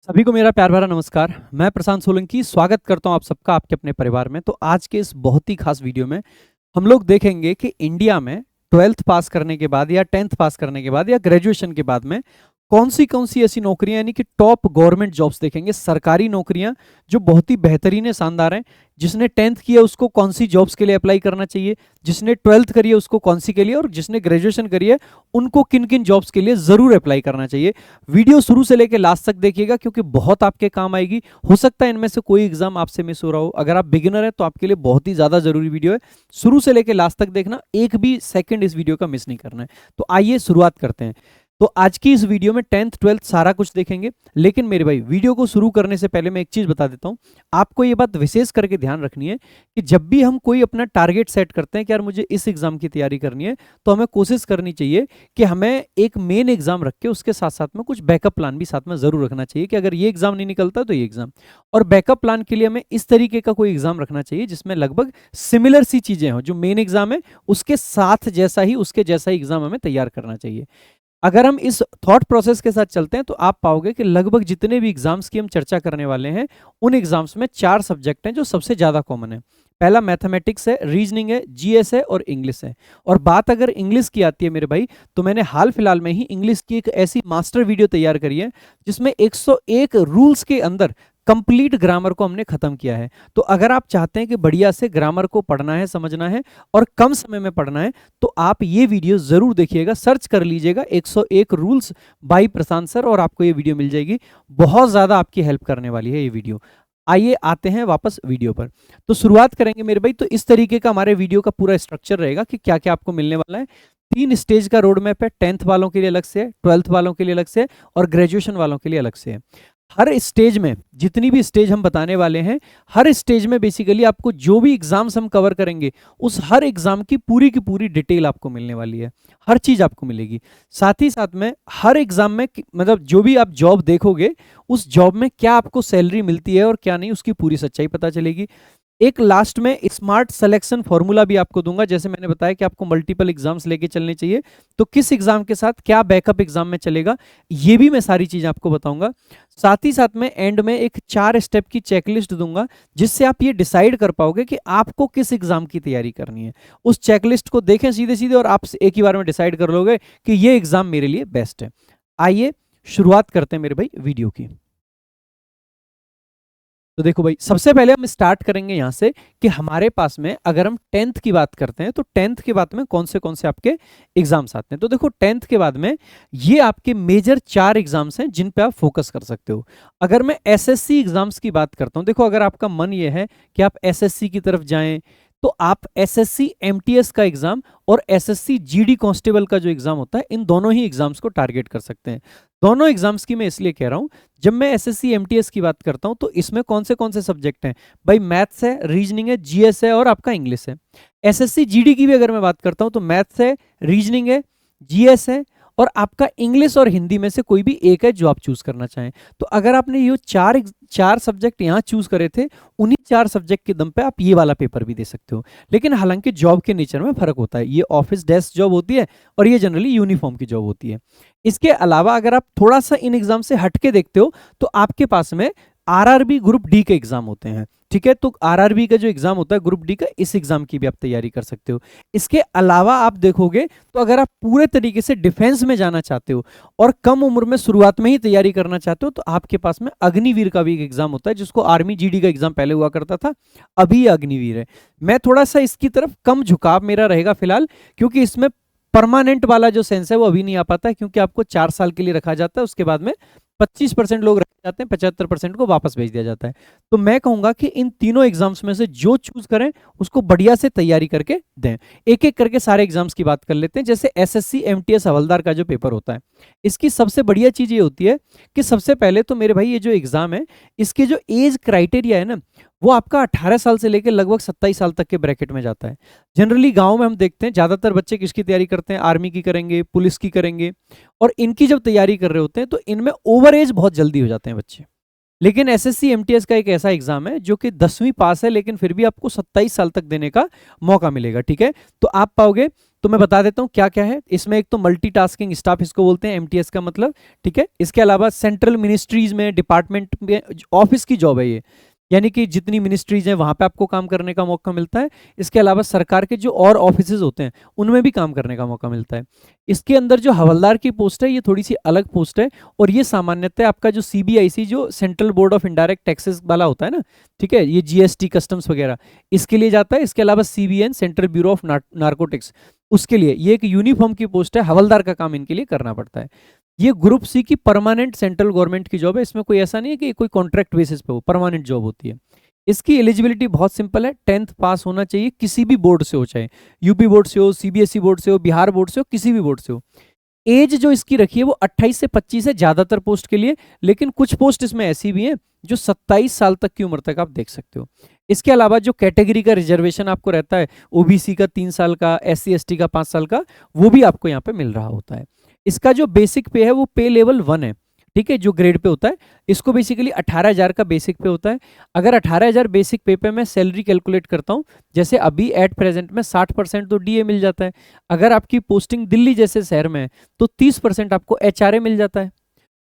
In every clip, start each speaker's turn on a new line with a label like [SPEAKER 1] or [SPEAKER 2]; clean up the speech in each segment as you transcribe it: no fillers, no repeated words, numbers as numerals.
[SPEAKER 1] सभी को मेरा प्यार भरा नमस्कार। मैं प्रशांत सोलंकी स्वागत करता हूं आप सबका आपके अपने परिवार में। तो आज के इस बहुत ही खास वीडियो में हम लोग देखेंगे कि इंडिया में 12th पास करने के बाद या 10th पास करने के बाद या ग्रेजुएशन के बाद में कौन सी ऐसी नौकरियां यानी कि टॉप गवर्नमेंट जॉब्स देखेंगे, सरकारी नौकरियां जो बहुत ही बेहतरीन है, शानदार हैं। जिसने 10th किया उसको कौन सी जॉब्स के लिए अप्लाई करना चाहिए, जिसने 12th करी है उसको कौन सी के लिए, और जिसने ग्रेजुएशन करी है उनको किन किन जॉब्स के लिए जरूर अप्लाई करना चाहिए। वीडियो शुरू से लेकर लास्ट तक देखिएगा क्योंकि बहुत आपके काम आएगी। हो सकता है इनमें से कोई एग्जाम आपसे मिस हो रहा हो। अगर आप बिगिनर है तो आपके लिए बहुत ही ज्यादा जरूरी वीडियो है। शुरू से लेकर लास्ट तक देखना, एक भी सेकंड इस वीडियो का मिस नहीं करना है। तो आइए शुरुआत करते हैं। तो आज की इस वीडियो में 10th 12th सारा कुछ देखेंगे। लेकिन मेरे भाई, वीडियो को शुरू करने से पहले मैं एक चीज बता देता हूं। आपको ये बात विशेष करके ध्यान रखनी है कि जब भी हम कोई अपना टारगेट सेट करते हैं कि यार मुझे इस एग्जाम की तैयारी करनी है, तो हमें कोशिश करनी चाहिए कि हमें एक मेन एग्जाम रख के उसके साथ साथ में कुछ बैकअप प्लान भी साथ में जरूर रखना चाहिए कि अगर ये एग्जाम नहीं निकलता तो ये एग्जाम। और बैकअप प्लान के लिए हमें इस तरीके का कोई एग्जाम रखना चाहिए जिसमें लगभग सिमिलर सी चीजें हो। जो मेन एग्जाम है उसके साथ जैसा ही, उसके जैसा ही एग्जाम हमें तैयार करना चाहिए। अगर हम इस थॉट प्रोसेस के साथ चलते हैं तो आप पाओगे कि लगभग जितने भी एग्जाम्स की हम चर्चा करने वाले हैं उन एग्जाम्स में 4 सब्जेक्ट हैं जो सबसे ज्यादा कॉमन है। पहला मैथमेटिक्स है, रीजनिंग है, जीएस है और इंग्लिश है। और बात अगर इंग्लिश की आती है मेरे भाई, तो मैंने हाल फिलहाल में ही इंग्लिश की एक ऐसी मास्टर वीडियो तैयार करी है जिसमें 101 रूल्स के अंदर कंप्लीट ग्रामर को हमने खत्म किया है। तो अगर आप चाहते हैं कि बढ़िया से ग्रामर को पढ़ना है, समझना है और कम समय में पढ़ना है, तो आप ये वीडियो जरूर देखिएगा। सर्च कर लीजिएगा 101 रूल्स बाय प्रशांत सर और आपको ये वीडियो मिल जाएगी। बहुत ज्यादा आपकी हेल्प करने वाली है ये वीडियो। आइए आते हैं वापस वीडियो पर। तो शुरुआत करेंगे मेरे भाई। तो इस तरीके का हमारे वीडियो का पूरा स्ट्रक्चर रहेगा कि क्या क्या आपको मिलने वाला है। 3 स्टेज का रोड मैप है। 10th वालों के लिए अलग से है, 12th वालों के लिए अलग से है और ग्रेजुएशन वालों के लिए अलग से है। हर स्टेज में, जितनी भी स्टेज हम बताने वाले हैं, हर स्टेज में बेसिकली आपको जो भी एग्जाम्स हम कवर करेंगे उस हर एग्जाम की पूरी डिटेल आपको मिलने वाली है। हर चीज आपको मिलेगी। साथ ही साथ में हर एग्जाम में मतलब जो भी आप जॉब देखोगे उस जॉब में क्या आपको सैलरी मिलती है और क्या नहीं, उसकी पूरी सच्चाई पता चलेगी। एक लास्ट में स्मार्ट सिलेक्शन फॉर्मूला भी आपको दूंगा। जैसे मैंने बताया कि आपको मल्टीपल एग्जाम्स लेके चलने चाहिए, तो किस एग्जाम के साथ क्या बैकअप एग्जाम में चलेगा, ये भी मैं सारी चीजें आपको बताऊंगा। साथ ही साथ में एंड में एक 4 स्टेप की चेकलिस्ट दूंगा जिससे आप ये डिसाइड कर पाओगे कि आपको किस एग्जाम की तैयारी करनी है। उस चेकलिस्ट को देखें सीधे सीधे और आप एक ही बार में डिसाइड कर लोगे कि ये एग्जाम मेरे लिए बेस्ट है। आइए शुरुआत करते हैं मेरे भाई वीडियो की। तो देखो भाई, सबसे पहले हम स्टार्ट करेंगे यहां से कि हमारे पास में अगर हम 10th की बात करते हैं तो 10th के बाद में कौन से आपके एग्जाम्स आते हैं। तो देखो 10th के बाद में ये आपके मेजर 4 एग्जाम्स हैं जिन पे आप फोकस कर सकते हो। अगर मैं एसएससी एग्जाम्स की बात करता हूं, देखो अगर आपका मन ये है कि आप एसएससी की तरफ जाएं तो आप एसएससी एमटीएस का एग्जाम और एसएससी जीडी कांस्टेबल का जो एग्जाम होता है, इन दोनों ही एग्जाम्स को टारगेट कर सकते हैं। दोनों एग्जाम्स की मैं इसलिए कह रहा हूं, जब मैं एसएससी एमटीएस की बात करता हूं तो इसमें कौन से सब्जेक्ट हैं भाई? मैथ्स है, रीजनिंग है, जीएस है और आपका इंग्लिश है। एसएससी जीडी की भी अगर मैं बात करता हूं तो मैथ्स है, रीजनिंग है, जीएस है और आपका इंग्लिश और हिंदी में से कोई भी एक है जो आप चूज करना चाहें। तो अगर आपने ये चार सब्जेक्ट यहां चूज करे थे, उन्हीं 4 सब्जेक्ट के दम पे आप ये वाला पेपर भी दे सकते हो। लेकिन हालांकि जॉब के नेचर में फर्क होता है। ये ऑफिस डेस्क जॉब होती है और ये जनरली यूनिफॉर्म की जॉब होती है। इसके अलावा अगर आप थोड़ा सा इन एग्जाम से हटके देखते हो तो आपके पास में आरआरबी ग्रुप डी के एग्जाम होते हैं। ठीक है, तो आरआरबी का जो एग्जाम होता है ग्रुप डी का, इस एग्जाम की भी आप तैयारी कर सकते हो। इसके अलावा आप देखोगे तो अगर आप पूरे तरीके से डिफेंस में जाना चाहते हो और कम उम्र में शुरुआत में ही तैयारी करना चाहते हो तो आपके पास में अग्निवीर का भी एक एग्जाम होता है, जिसको आर्मी जीडी का एग्जाम पहले हुआ करता था, अभी ये अग्निवीर है। मैं थोड़ा सा इसकी तरफ कम झुकाव मेरा रहेगा फिलहाल, क्योंकि इसमें परमानेंट वाला जो सेंस है वो अभी नहीं आ पाता है, क्योंकि आपको 4 साल के लिए रखा जाता है। उसके बाद में 25% लोग रह जाते हैं, 75% को वापस भेज दिया जाता है। तो मैं कहूंगा कि इन तीनों एग्जाम्स में से जो चूज करें उसको बढ़िया से तैयारी करके दें। एक एक करके सारे एग्जाम्स की बात कर लेते हैं। जैसे एसएससी एमटीएस हवलदार का जो पेपर होता है, इसकी सबसे बढ़िया चीज ये होती है कि सबसे पहले तो मेरे भाई ये जो एग्जाम है, इसके जो एज क्राइटेरिया है ना, वो आपका 18 साल से लेकर लगभग 27 साल तक के ब्रैकेट में जाता है। जनरली गांव में हम देखते हैं ज्यादातर बच्चे किसकी तैयारी करते हैं? आर्मी की करेंगे, पुलिस की करेंगे। और इनकी जब तैयारी कर रहे होते हैं तो इनमें ओवर एज बहुत जल्दी हो जाते हैं बच्चे। लेकिन एसएससी एमटीएस का एक ऐसा एग्जाम है जो कि 10वीं पास है, लेकिन फिर भी आपको 27 साल तक देने का मौका मिलेगा। ठीक है, तो आप पाओगे तो मैं बता देता हूँ क्या क्या है इसमें। एक तो मल्टीटास्किंग स्टाफ इसको बोलते हैं, एमटीएस का मतलब, ठीक है। इसके अलावा सेंट्रल मिनिस्ट्रीज में, डिपार्टमेंट में, ऑफिस की जॉब है ये, यानी कि जितनी मिनिस्ट्रीज हैं वहां पे आपको काम करने का मौका मिलता है। इसके अलावा सरकार के जो और ऑफिसेज होते हैं उनमें भी काम करने का मौका मिलता है। इसके अंदर जो हवलदार की पोस्ट है ये थोड़ी सी अलग पोस्ट है, और ये सामान्यतः आपका जो सीबीआईसी, जो central board of indirect taxes वाला होता है ना, ठीक है, ये जीएसटी, कस्टम्स वगैरह, इसके लिए जाता है। इसके अलावा CBN, central bureau of narcotics, उसके लिए ये एक यूनिफॉर्म की पोस्ट है, हवलदार का काम इनके लिए करना पड़ता है। ये ग्रुप सी की परमानेंट सेंट्रल गवर्नमेंट की जॉब है, इसमें कोई ऐसा नहीं है कि कोई कॉन्ट्रैक्ट बेसिस पे हो, परमानेंट जॉब होती है। इसकी एलिजिबिलिटी बहुत सिंपल है, 10th पास होना चाहिए, किसी भी बोर्ड से हो, चाहे यूपी बोर्ड से हो, सीबीएसई बोर्ड से हो, बिहार बोर्ड से हो, किसी भी बोर्ड से हो। एज जो इसकी रखी है वो 28 से 25 है ज्यादातर पोस्ट के लिए, लेकिन कुछ पोस्ट इसमें ऐसी भी हैं जो 27 साल तक की उम्र तक आप देख सकते हो। इसके अलावा जो कैटेगरी का रिजर्वेशन आपको रहता है, ओबीसी का 3 साल का, एससी एसटी का 5 साल का, वो भी आपको यहाँ पे मिल रहा होता है। इसका जो बेसिक पे है वो पे लेवल 1 है, ठीक है, जो ग्रेड पे होता है। इसको बेसिकली 18,000 का बेसिक पे होता है। अगर 18,000 बेसिक पे पे मैं सैलरी कैलकुलेट करता हूँ, जैसे अभी एट प्रेजेंट में 60% तो डीए मिल जाता है। अगर आपकी पोस्टिंग दिल्ली जैसे शहर में है तो 30% आपको एचआरए मिल जाता है।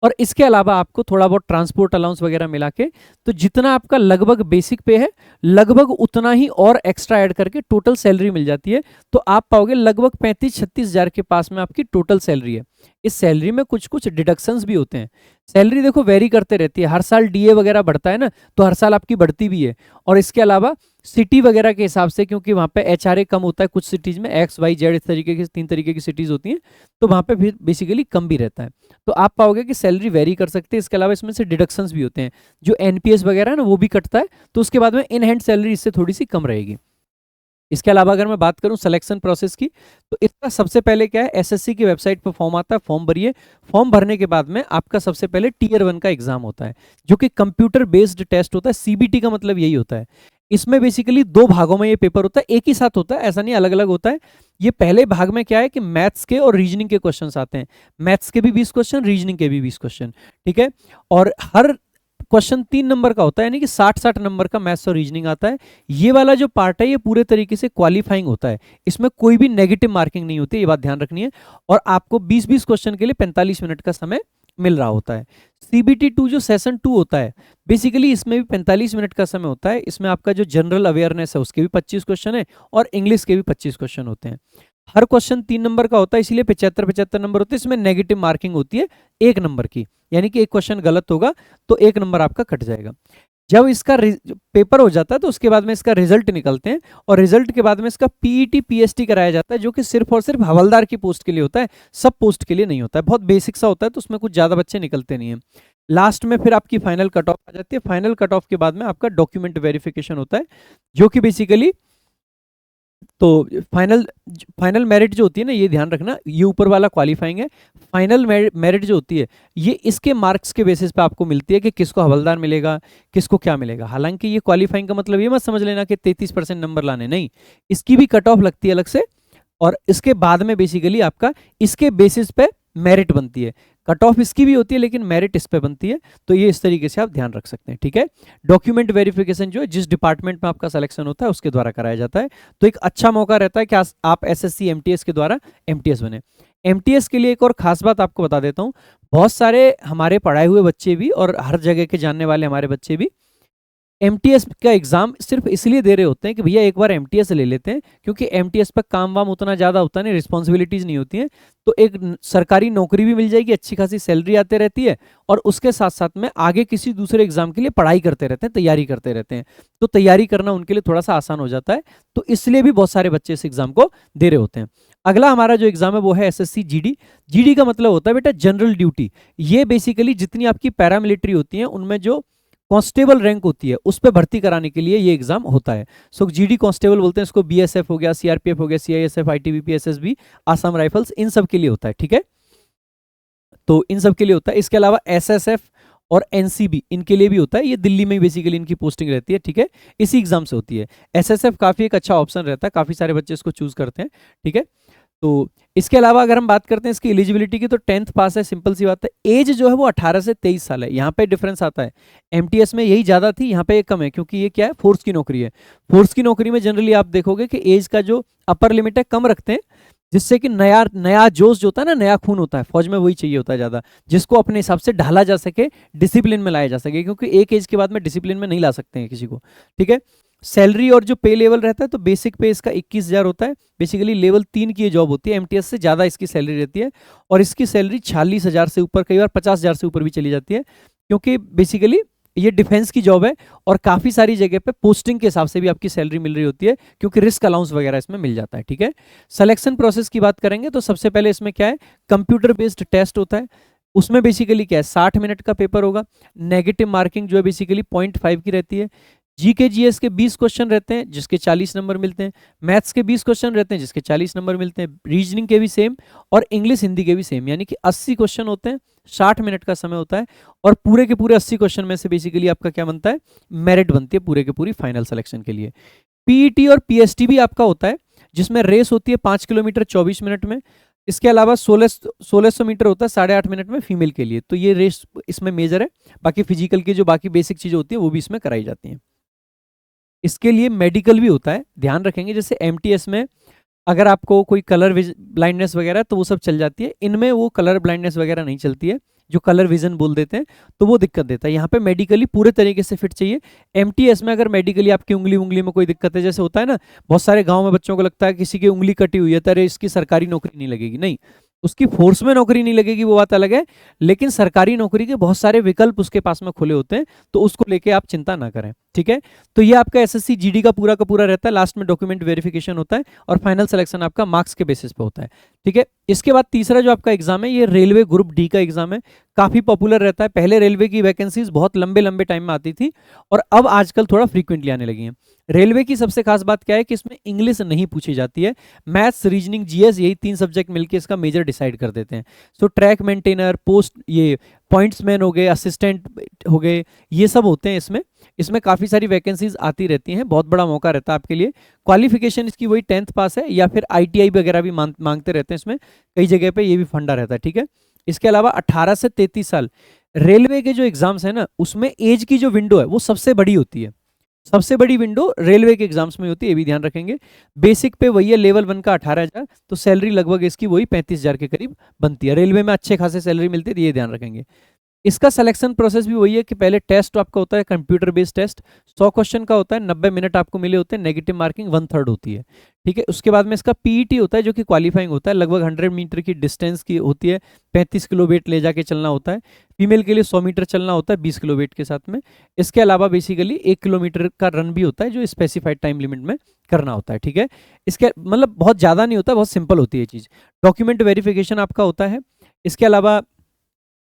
[SPEAKER 1] और इसके अलावा आपको थोड़ा बहुत ट्रांसपोर्ट अलाउंस वगैरह मिला के, तो जितना आपका लगभग बेसिक पे है, लगभग उतना ही और एक्स्ट्रा ऐड करके टोटल सैलरी मिल जाती है। तो आप पाओगे लगभग 35-36 हजार के पास में आपकी टोटल सैलरी है। इस सैलरी में कुछ कुछ डिडक्शंस भी होते हैं। सैलरी देखो वेरी करते रहती है, हर साल डीए वगैरह बढ़ता है ना, तो हर साल आपकी बढ़ती भी है। और इसके अलावा सिटी वगैरह के हिसाब से, क्योंकि वहाँ पे एचआरए कम होता है कुछ सिटीज में, एक्स वाई जेड इस तरीके की 3 तरीके की सिटीज होती हैं, तो वहाँ पे फिर बेसिकली कम भी रहता है। तो आप पाओगे कि सैलरी वेरी कर सकते हैं। इसके अलावा इसमें से डिडक्शंस भी होते हैं, जो एनपीएस वगैरह है ना वो भी कटता है, तो उसके बाद में इन हैंड सैलरी इससे थोड़ी सी कम रहेगी। इसके अलावा अगर मैं बात करूं सिलेक्शन प्रोसेस की, तो इसका सबसे पहले क्या है, एसएससी की वेबसाइट पर फॉर्म आता है, फॉर्म भरिए। फॉर्म भरने के बाद में आपका सबसे पहले टीयर 1 का एग्जाम होता है, जो कि कंप्यूटर बेस्ड टेस्ट होता है। सीबीटी का मतलब यही होता है। इसमें बेसिकली 2 भागों में ये पेपर होता है, एक ही साथ होता है, ऐसा नहीं अलग अलग होता है। ये पहले भाग में क्या है कि मैथ्स के और रीजनिंग के क्वेश्चंस आते हैं, मैथ्स के भी 20 क्वेश्चन, रीजनिंग के भी 20 क्वेश्चन, ठीक है। और हर क्वेश्चन 3 नंबर का होता है, यानी कि 60-60 नंबर का मैथ्स और रीजनिंग आता है। ये वाला जो पार्ट है ये पूरे तरीके से क्वालिफाइंग होता है, इसमें कोई भी नेगेटिव मार्किंग नहीं होती है, ये बात ध्यान रखनी है। और आपको 20-20 क्वेश्चन के लिए 45 मिनट का समय मिल रहा होता है। सीबीटी 2 जो सेशन 2 होता है, बेसिकली इसमें भी 45 मिनट का समय होता है। इसमें आपका जो जनरल अवेयरनेस है उसके भी 25 क्वेश्चन है, और इंग्लिश के भी 25 क्वेश्चन होते हैं। हर क्वेश्चन 3 नंबर का होता है, इसलिए 75-75 नंबर होते हैं। इसमें नेगेटिव मार्किंग होती है 1 नंबर की, यानी कि एक क्वेश्चन गलत होगा तो 1 नंबर आपका कट जाएगा। जब इसका पेपर हो जाता है तो उसके बाद में इसका रिजल्ट निकलते हैं, और रिजल्ट के बाद में इसका पीईटी पीएसटी कराया जाता है, जो कि सिर्फ और सिर्फ हवलदार की पोस्ट के लिए होता है, सब पोस्ट के लिए नहीं होता है। बहुत बेसिक सा होता है, तो उसमें कुछ ज़्यादा बच्चे निकलते नहीं हैं। लास्ट में फिर आपकी फाइनल कट ऑफ आ जाती है। फाइनल कट ऑफ के बाद में आपका डॉक्यूमेंट वेरिफिकेशन होता है, जो कि बेसिकली, तो फाइनल मेरिट जो होती है ना, ये ध्यान रखना, ये ऊपर वाला क्वालिफाइंग है। फाइनल मेरिट जो होती है ये इसके मार्क्स के बेसिस पे आपको मिलती है कि किसको हवलदार मिलेगा, किसको क्या मिलेगा। हालांकि ये क्वालिफाइंग का मतलब ये मत समझ लेना कि 33% नंबर लाने, नहीं, इसकी भी कट ऑफ लगती है अलग से, और इसके बाद में बेसिकली आपका इसके बेसिस पे मेरिट बनती है। कट ऑफ इसकी भी होती है लेकिन मेरिट इस पे बनती है। तो ये इस तरीके से आप ध्यान रख सकते हैं, ठीक है। डॉक्यूमेंट वेरिफिकेशन जो है जिस डिपार्टमेंट में आपका सिलेक्शन होता है उसके द्वारा कराया जाता है। तो एक अच्छा मौका रहता है कि आप एसएससी एमटीएस के द्वारा एमटीएस बने। एमटीएस के लिए एक और खास बात आपको बता देता हूँ, बहुत सारे हमारे पढ़ाए हुए बच्चे भी और हर जगह के जानने वाले हमारे बच्चे भी एमटीएस का एग्जाम सिर्फ इसलिए दे रहे होते हैं कि भैया एक बार एमटीएस ले लेते हैं, क्योंकि एमटीएस पर काम वाम उतना ज़्यादा होता नहीं, रिस्पॉन्सिबिलिटीज़ नहीं होती हैं, तो एक सरकारी नौकरी भी मिल जाएगी, अच्छी खासी सैलरी आते रहती है, और उसके साथ साथ में आगे किसी दूसरे एग्जाम के लिए पढ़ाई करते रहते हैं, तैयारी करते रहते हैं, तो तैयारी करना उनके लिए थोड़ा सा आसान हो जाता है। तो इसलिए भी बहुत सारे बच्चे इस एग्जाम को दे रहे होते हैं। अगला हमारा जो एग्जाम है वो है एसएससी जीडी। जीडी का मतलब होता है बेटा जनरल ड्यूटी। ये बेसिकली जितनी आपकी पैरामिलिट्री होती है उनमें जो कांस्टेबल रैंक होती है उस पर भर्ती कराने के लिए ये एग्जाम होता है। सो जीडी कांस्टेबल बोलते हैं इसको, बीएसएफ हो गया, सीआरपीएफ हो गया, CISF, ITBP, SSB, Assam rifles, इन सब के लिए होता है, ठीक है। तो इन सब के लिए होता है। इसके अलावा एसएसएफ और एनसीबी इनके लिए भी होता है, ये दिल्ली में बेसिकली इनकी पोस्टिंग रहती है, ठीक है, इसी एग्जाम से होती है। एसएसएफ काफी एक अच्छा ऑप्शन रहता है, काफी सारे बच्चे इसको चूज करते हैं, ठीक है। तो इसके अलावा अगर हम बात करते हैं इसकी एलिजिबिलिटी की, तो 10th पास है, सिंपल सी बात है। एज जो है वो 18 से 23 साल है, यहाँ पे डिफरेंस आता है। एमटीएस में यही ज्यादा थी, यहाँ पे ये कम है, क्योंकि ये क्या है, फोर्स की नौकरी है। फोर्स की नौकरी में जनरली आप देखोगे कि एज का जो अपर लिमिट है कम रखते हैं, जिससे कि नया नया जोश जो होता है ना, नया खून होता है फौज में, वही चाहिए होता है ज़्यादा, जिसको अपने हिसाब से ढाला जा सके, डिसिप्लिन में लाया जा सके, क्योंकि एक एज के बाद में डिसिप्लिन में नहीं ला सकते हैं किसी को। ठीक है। सैलरी और जो पे लेवल रहता है, तो बेसिक पे इसका 21,000 होता है। बेसिकली लेवल 3 की ये जॉब होती है, एमटीएस से ज़्यादा इसकी सैलरी रहती है, और इसकी सैलरी 46,000 से ऊपर, कई बार 50,000 से ऊपर भी चली जाती है, क्योंकि बेसिकली ये डिफेंस की जॉब है, और काफ़ी सारी जगह पे पोस्टिंग के हिसाब से भी आपकी सैलरी मिल रही होती है, क्योंकि रिस्क अलाउंस वगैरह इसमें मिल जाता है। ठीक है। सिलेक्शन प्रोसेस की बात करेंगे तो सबसे पहले इसमें क्या है, कंप्यूटर बेस्ड टेस्ट होता है। उसमें बेसिकली क्या है, 60 मिनट का पेपर होगा। नेगेटिव मार्किंग जो है बेसिकली 0.5 की रहती है। जीके जीएस के 20 क्वेश्चन रहते हैं, जिसके 40 नंबर मिलते हैं। मैथ्स के 20 क्वेश्चन रहते हैं, जिसके 40 नंबर मिलते हैं। रीजनिंग के भी सेम, और इंग्लिश हिंदी के भी सेम, यानी कि 80 क्वेश्चन होते हैं, 60 मिनट का समय होता है, और पूरे के पूरे 80 क्वेश्चन में से बेसिकली आपका क्या बनता है, मेरिट बनती है पूरे के पूरी फाइनल सिलेक्शन के लिए। पीईटी और पीएसटी भी आपका होता है, जिसमें रेस होती है 5 किलोमीटर 24 मिनट में। इसके अलावा 1600 मीटर होता है 8.5 मिनट में फीमेल के लिए, तो ये रेस इसमें मेजर है। बाकी फिजिकल की जो बाकी बेसिक चीजें होती है वो भी इसमें कराई जाती हैं। इसके लिए मेडिकल भी होता है, ध्यान रखेंगे। जैसे एमटीएस में अगर आपको कोई कलर ब्लाइंडनेस वगैरह, तो वो सब चल जाती है, इनमें वो कलर ब्लाइंडनेस वगैरह नहीं चलती है, जो कलर विजन बोल देते हैं, तो वो दिक्कत देता है। यहाँ पे मेडिकली पूरे तरीके से फिट चाहिए। एमटीएस में अगर मेडिकली आपकी उंगली उंगली में कोई दिक्कत है, जैसे होता है ना, बहुत सारे गाँव में बच्चों को लगता है किसी की उंगली कटी हुई है, तो इसकी सरकारी नौकरी नहीं लगेगी। नहीं, उसकी फोर्स में नौकरी नहीं लगेगी, वो बात अलग है, लेकिन सरकारी नौकरी के बहुत सारे विकल्प उसके पास में खुले होते हैं, तो उसको लेके आप चिंता ना करें। ठीक है। तो ये आपका एसएससी जीडी का पूरा रहता है। लास्ट में डॉक्यूमेंट वेरिफिकेशन होता है, और फाइनल सिलेक्शन आपका मार्क्स के बेसिस पे होता है। ठीक है। इसके बाद तीसरा जो आपका एग्जाम है, ये रेलवे ग्रुप डी का एग्जाम है। काफी पॉपुलर रहता है। पहले रेलवे की वैकेंसीज बहुत लंबे लंबे टाइम में आती थी, और अब आजकल थोड़ा फ्रीक्वेंटली आने लगी हैं। रेलवे की सबसे खास बात क्या है कि इसमें इंग्लिश नहीं पूछी जाती है। मैथ्स, रीजनिंग, जीएस, यही 3 सब्जेक्ट मिलकर इसका मेजर डिसाइड कर देते हैं। सो ट्रैक मेंटेनर, पोस्ट, ये पॉइंट्समैन हो गए, असिस्टेंट हो गए, ये सब होते हैं इसमें। इसमें काफ़ी सारी वैकेंसीज आती रहती हैं, बहुत बड़ा मौका रहता है आपके लिए। क्वालिफिकेशन इसकी वही 10th पास है, या फिर आईटीआई वगैरह भी मांगते रहते हैं इसमें, कई जगह पे ये भी फंडा रहता है। ठीक है। इसके अलावा 18 से 33 साल रेलवे के जो एग्जाम्स है ना, उसमें एज की जो विंडो है वो सबसे बड़ी होती है। सबसे बड़ी विंडो रेलवे के एग्जाम्स में होती है, ये भी ध्यान रखेंगे। बेसिक पे वही है, लेवल 1 का 18,000, तो सैलरी लगभग इसकी वही 35,000 के करीब बनती है। रेलवे में अच्छे खासे सैलरी मिलती है, ये ध्यान रखेंगे। इसका सिलेक्शन प्रोसेस भी वही है कि पहले टेस्ट आपका होता है, कंप्यूटर बेस्ड टेस्ट, 100 क्वेश्चन का होता है, 90 मिनट आपको मिले होते हैं, नेगेटिव मार्किंग 1/3 होती है। ठीक है। उसके बाद में इसका पीईटी होता है, जो कि क्वालिफाइंग होता है, लगभग 100 मीटर की डिस्टेंस की होती है, 35 किलो वेट ले जाके चलना होता है। फीमेल के लिए 100 मीटर चलना होता है 20 किलो वेट के साथ में। इसके अलावा बेसिकली 1 किलोमीटर का रन भी होता है, जो स्पेसिफाइड टाइम लिमिट में करना होता है। ठीक है। इसके मतलब बहुत ज़्यादा नहीं होता, बहुत सिंपल होती है चीज़। डॉक्यूमेंट वेरिफिकेशन आपका होता है। इसके अलावा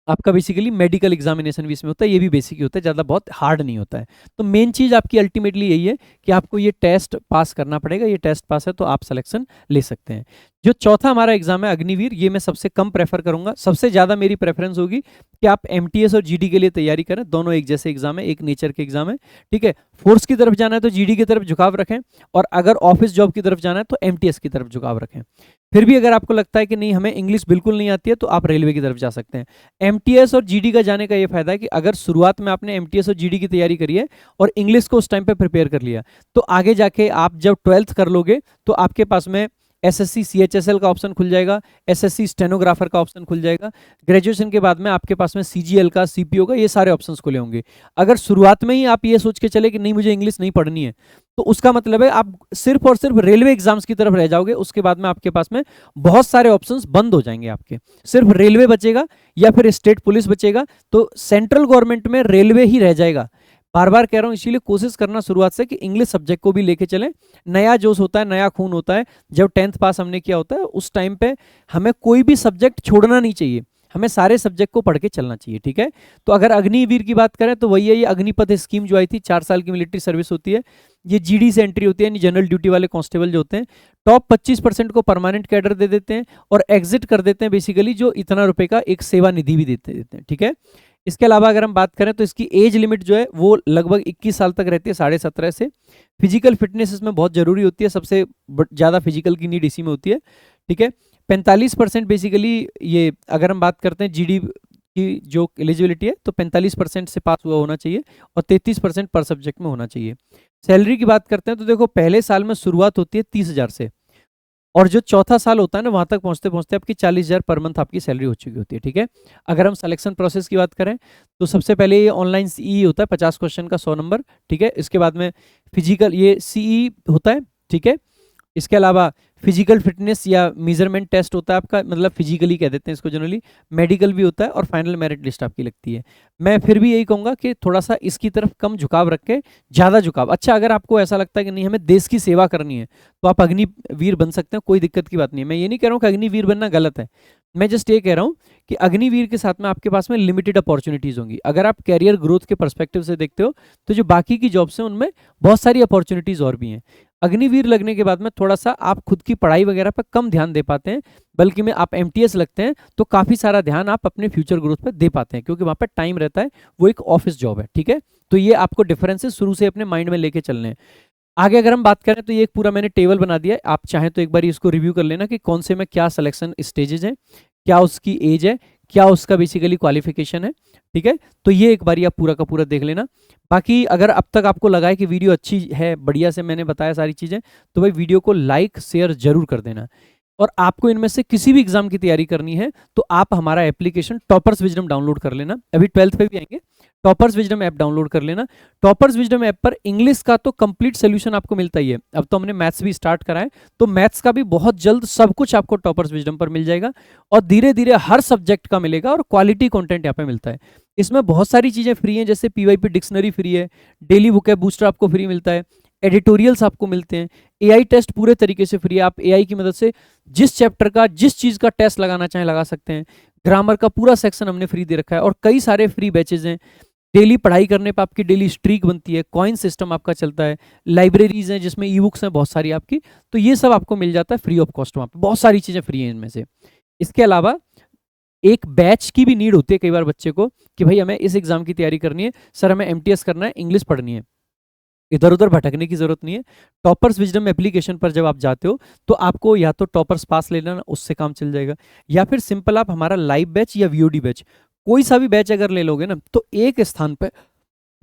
[SPEAKER 1] आपका बेसिकली मेडिकल एग्जामिनेशन भी इसमें होता है, ये भी बेसिक ही होता है, ज़्यादा बहुत हार्ड नहीं होता है। तो मेन चीज़ आपकी अल्टीमेटली यही है कि आपको ये टेस्ट पास करना पड़ेगा। ये टेस्ट पास है तो आप सिलेक्शन ले सकते हैं। जो चौथा हमारा एग्जाम है अग्निवीर, ये मैं सबसे कम प्रेफर करूंगा। सबसे ज़्यादा मेरी प्रेफरेंस होगी कि आप एमटीएस और जीडी के लिए तैयारी करें, दोनों एक जैसे एग्जाम है, एक नेचर के एग्जाम है। ठीक है। फोर्स की तरफ जाना है तो जीडी की तरफ झुकाव रखें, और अगर ऑफिस जॉब की तरफ जाना है तो एमटीएस की तरफ झुकाव रखें। फिर भी अगर आपको लगता है कि नहीं हमें इंग्लिश बिल्कुल नहीं आती है, तो आप रेलवे की तरफ जा सकते हैं। एमटीएस और जीडी का जाने का ये फायदा है कि अगर शुरुआत में आपने एमटीएस और जीडी की तैयारी करी है और इंग्लिश को उस टाइम पे प्रिपेयर कर लिया, तो आगे जाके आप जब 12th कर लोगे तो आपके पास में एसएससी सीएचएसएल का ऑप्शन खुल जाएगा, एसएससी स्टेनोग्राफर का ऑप्शन खुल जाएगा। ग्रेजुएशन के बाद में आपके पास में सीजीएल का, सीपीओ का, ये सारे ऑप्शंस खुले होंगे। अगर शुरुआत में ही आप ये सोच के चले कि नहीं मुझे इंग्लिश नहीं पढ़नी है, तो उसका मतलब है आप सिर्फ और सिर्फ रेलवे एग्जाम्स की तरफ रह जाओगे। उसके बाद में आपके पास में बहुत सारे ऑप्शंस बंद हो जाएंगे आपके, सिर्फ रेलवे बचेगा या फिर स्टेट पुलिस बचेगा। तो सेंट्रल गवर्नमेंट में रेलवे ही रह जाएगा। बार बार कह रहा हूं, इसीलिए कोशिश करना शुरुआत से कि इंग्लिश सब्जेक्ट को भी लेके चलें। नया जोश होता है, नया खून होता है। जब 10th पास हमने किया होता है उस टाइम पे हमें कोई भी सब्जेक्ट छोड़ना नहीं चाहिए, हमें सारे सब्जेक्ट को पढ़ के चलना चाहिए। ठीक है। तो अगर अग्निवीर की बात करें तो वही है, ये अग्निपथ स्कीम जो आई थी, 4 साल की मिलिट्री सर्विस होती है। ये जीडी से एंट्री होती है, यानी जनरल ड्यूटी वाले कांस्टेबल जो होते हैं। टॉप 25% को परमानेंट कैडर दे देते हैं, और एग्जिट कर देते हैं बेसिकली, जो इतना रुपए का एक सेवा निधि भी देते हैं। ठीक है। इसके अलावा अगर हम बात करें तो इसकी एज लिमिट जो है वो लगभग 21 साल तक रहती है, 17.5 से। फिजिकल फिटनेस इसमें बहुत जरूरी होती है, सबसे ज़्यादा फिजिकल की नीड इसी में होती है। ठीक है। 45% बेसिकली, ये अगर हम बात करते हैं जीडी की जो एलिजिबिलिटी है, तो 45% से पास हुआ होना चाहिए, और 33% पर सब्जेक्ट में होना चाहिए। सैलरी की बात करते हैं तो देखो, पहले साल में शुरुआत होती है 30,000 से, और जो चौथा साल होता है ना, वहां तक पहुंचते पहुंचते आपकी 40,000 पर मंथ आपकी सैलरी हो चुकी होती है। ठीक है, अगर हम सिलेक्शन प्रोसेस की बात करें तो सबसे पहले ये ऑनलाइन सीई होता है, 50 क्वेश्चन का 100 नंबर। ठीक है, इसके बाद में फिजिकल ये सीई होता है। ठीक है, इसके अलावा फिजिकल फिटनेस या मेजरमेंट टेस्ट होता है आपका, मतलब फिजिकली कह देते हैं इसको जनरली। मेडिकल भी होता है और फाइनल मेरिट लिस्ट आपकी लगती है। मैं फिर भी यही कहूंगा कि थोड़ा सा इसकी तरफ कम झुकाव रख के ज़्यादा झुकाव। अच्छा, अगर आपको ऐसा लगता है कि नहीं हमें देश की सेवा करनी है तो आप अग्निवीर बन सकते हैं, कोई दिक्कत की बात नहीं है। मैं ये नहीं कह रहा हूँ कि अग्निवीर बनना गलत है, मैं जस्ट ये कह रहा हूँ कि अग्निवीर के साथ में आपके पास में लिमिटेड अपॉर्चुनिटीज़ होंगी। अगर आप कैरियर ग्रोथ के पर्सपेक्टिव से देखते हो तो जो बाकी की जॉब्स हैं उनमें बहुत सारी अपॉर्चुनिटीज़ और भी हैं। अग्निवीर लगने के बाद में थोड़ा सा आप खुद की पढ़ाई वगैरह पर कम ध्यान दे पाते हैं, बल्कि में आप एमटीएस लगते हैं तो काफ़ी सारा ध्यान आप अपने फ्यूचर ग्रोथ पर दे पाते हैं, क्योंकि वहाँ पर टाइम रहता है, वो एक ऑफिस जॉब है। ठीक है, तो ये आपको डिफरेंसेस शुरू से अपने माइंड में लेके चलने हैं। आगे अगर हम बात करें तो ये एक पूरा मैंने टेबल बना दिया है, आप चाहें तो एक बार इसको रिव्यू कर लेना कि कौन से में क्या सिलेक्शन स्टेजेस हैं, क्या उसकी एज है, क्या उसका बेसिकली क्वालिफिकेशन है। ठीक है, तो ये एक बार आप पूरा का पूरा देख लेना। बाकी अगर अब तक आपको लगा है कि वीडियो अच्छी है, बढ़िया से मैंने बताया सारी चीज़ें, तो भाई वीडियो को लाइक शेयर जरूर कर देना। और आपको इनमें से किसी भी एग्जाम की तैयारी करनी है तो आप हमारा एप्लीकेशन टॉपर्स विजडम डाउनलोड कर लेना, अभी 12th पे भी आएंगे। टॉपर्स विजडम ऐप डाउनलोड कर लेना। टॉपर्स विजडम ऐप पर इंग्लिश का तो कंप्लीट सोल्यूशन आपको मिलता ही है, अब तो हमने मैथ्स भी स्टार्ट करा है, तो मैथ्स का भी बहुत जल्द सब कुछ आपको टॉपर्स विजडम पर मिल जाएगा। और धीरे धीरे हर सब्जेक्ट का मिलेगा और क्वालिटी कंटेंट यहाँ पे मिलता है। इसमें बहुत सारी चीज़ें फ्री हैं, जैसे पीवाईपी डिक्शनरी फ्री है, डेली वोकैब बूस्टर आपको फ्री मिलता है, एडिटोरियल्स आपको मिलते हैं, एआई टेस्ट पूरे तरीके से फ्री है। आप एआई की मदद से जिस चैप्टर का जिस चीज़ का टेस्ट लगाना चाहें लगा सकते हैं। ग्रामर का पूरा सेक्शन हमने फ्री दे रखा है और कई सारे फ्री बैचेज हैं। डेली पढ़ाई करने पर आपकी डेली स्ट्रीक बनती है, कॉइन सिस्टम आपका चलता है, लाइब्रेरीज हैं जिसमें ई बुक्स हैं बहुत सारी आपकी, तो ये सब आपको मिल जाता है फ्री ऑफ कॉस्ट। वहाँ पर बहुत सारी चीज़ें फ्री हैं इनमें से। इसके अलावा एक बैच की भी नीड होती है कई बार बच्चे को कि भाई हमें इस एग्जाम की तैयारी करनी है, सर हमें एमटीएस करना है, इंग्लिश पढ़नी है, इधर उधर भटकने की जरूरत नहीं है। टॉपर्स विजडम एप्लीकेशन पर जब आप जाते हो तो आपको या तो टॉपर्स पास ले लेना, उससे काम चल जाएगा, या फिर सिंपल आप हमारा लाइव बैच या वीओडी बैच कोई सा भी बैच अगर ले लोगे ना, तो एक स्थान पर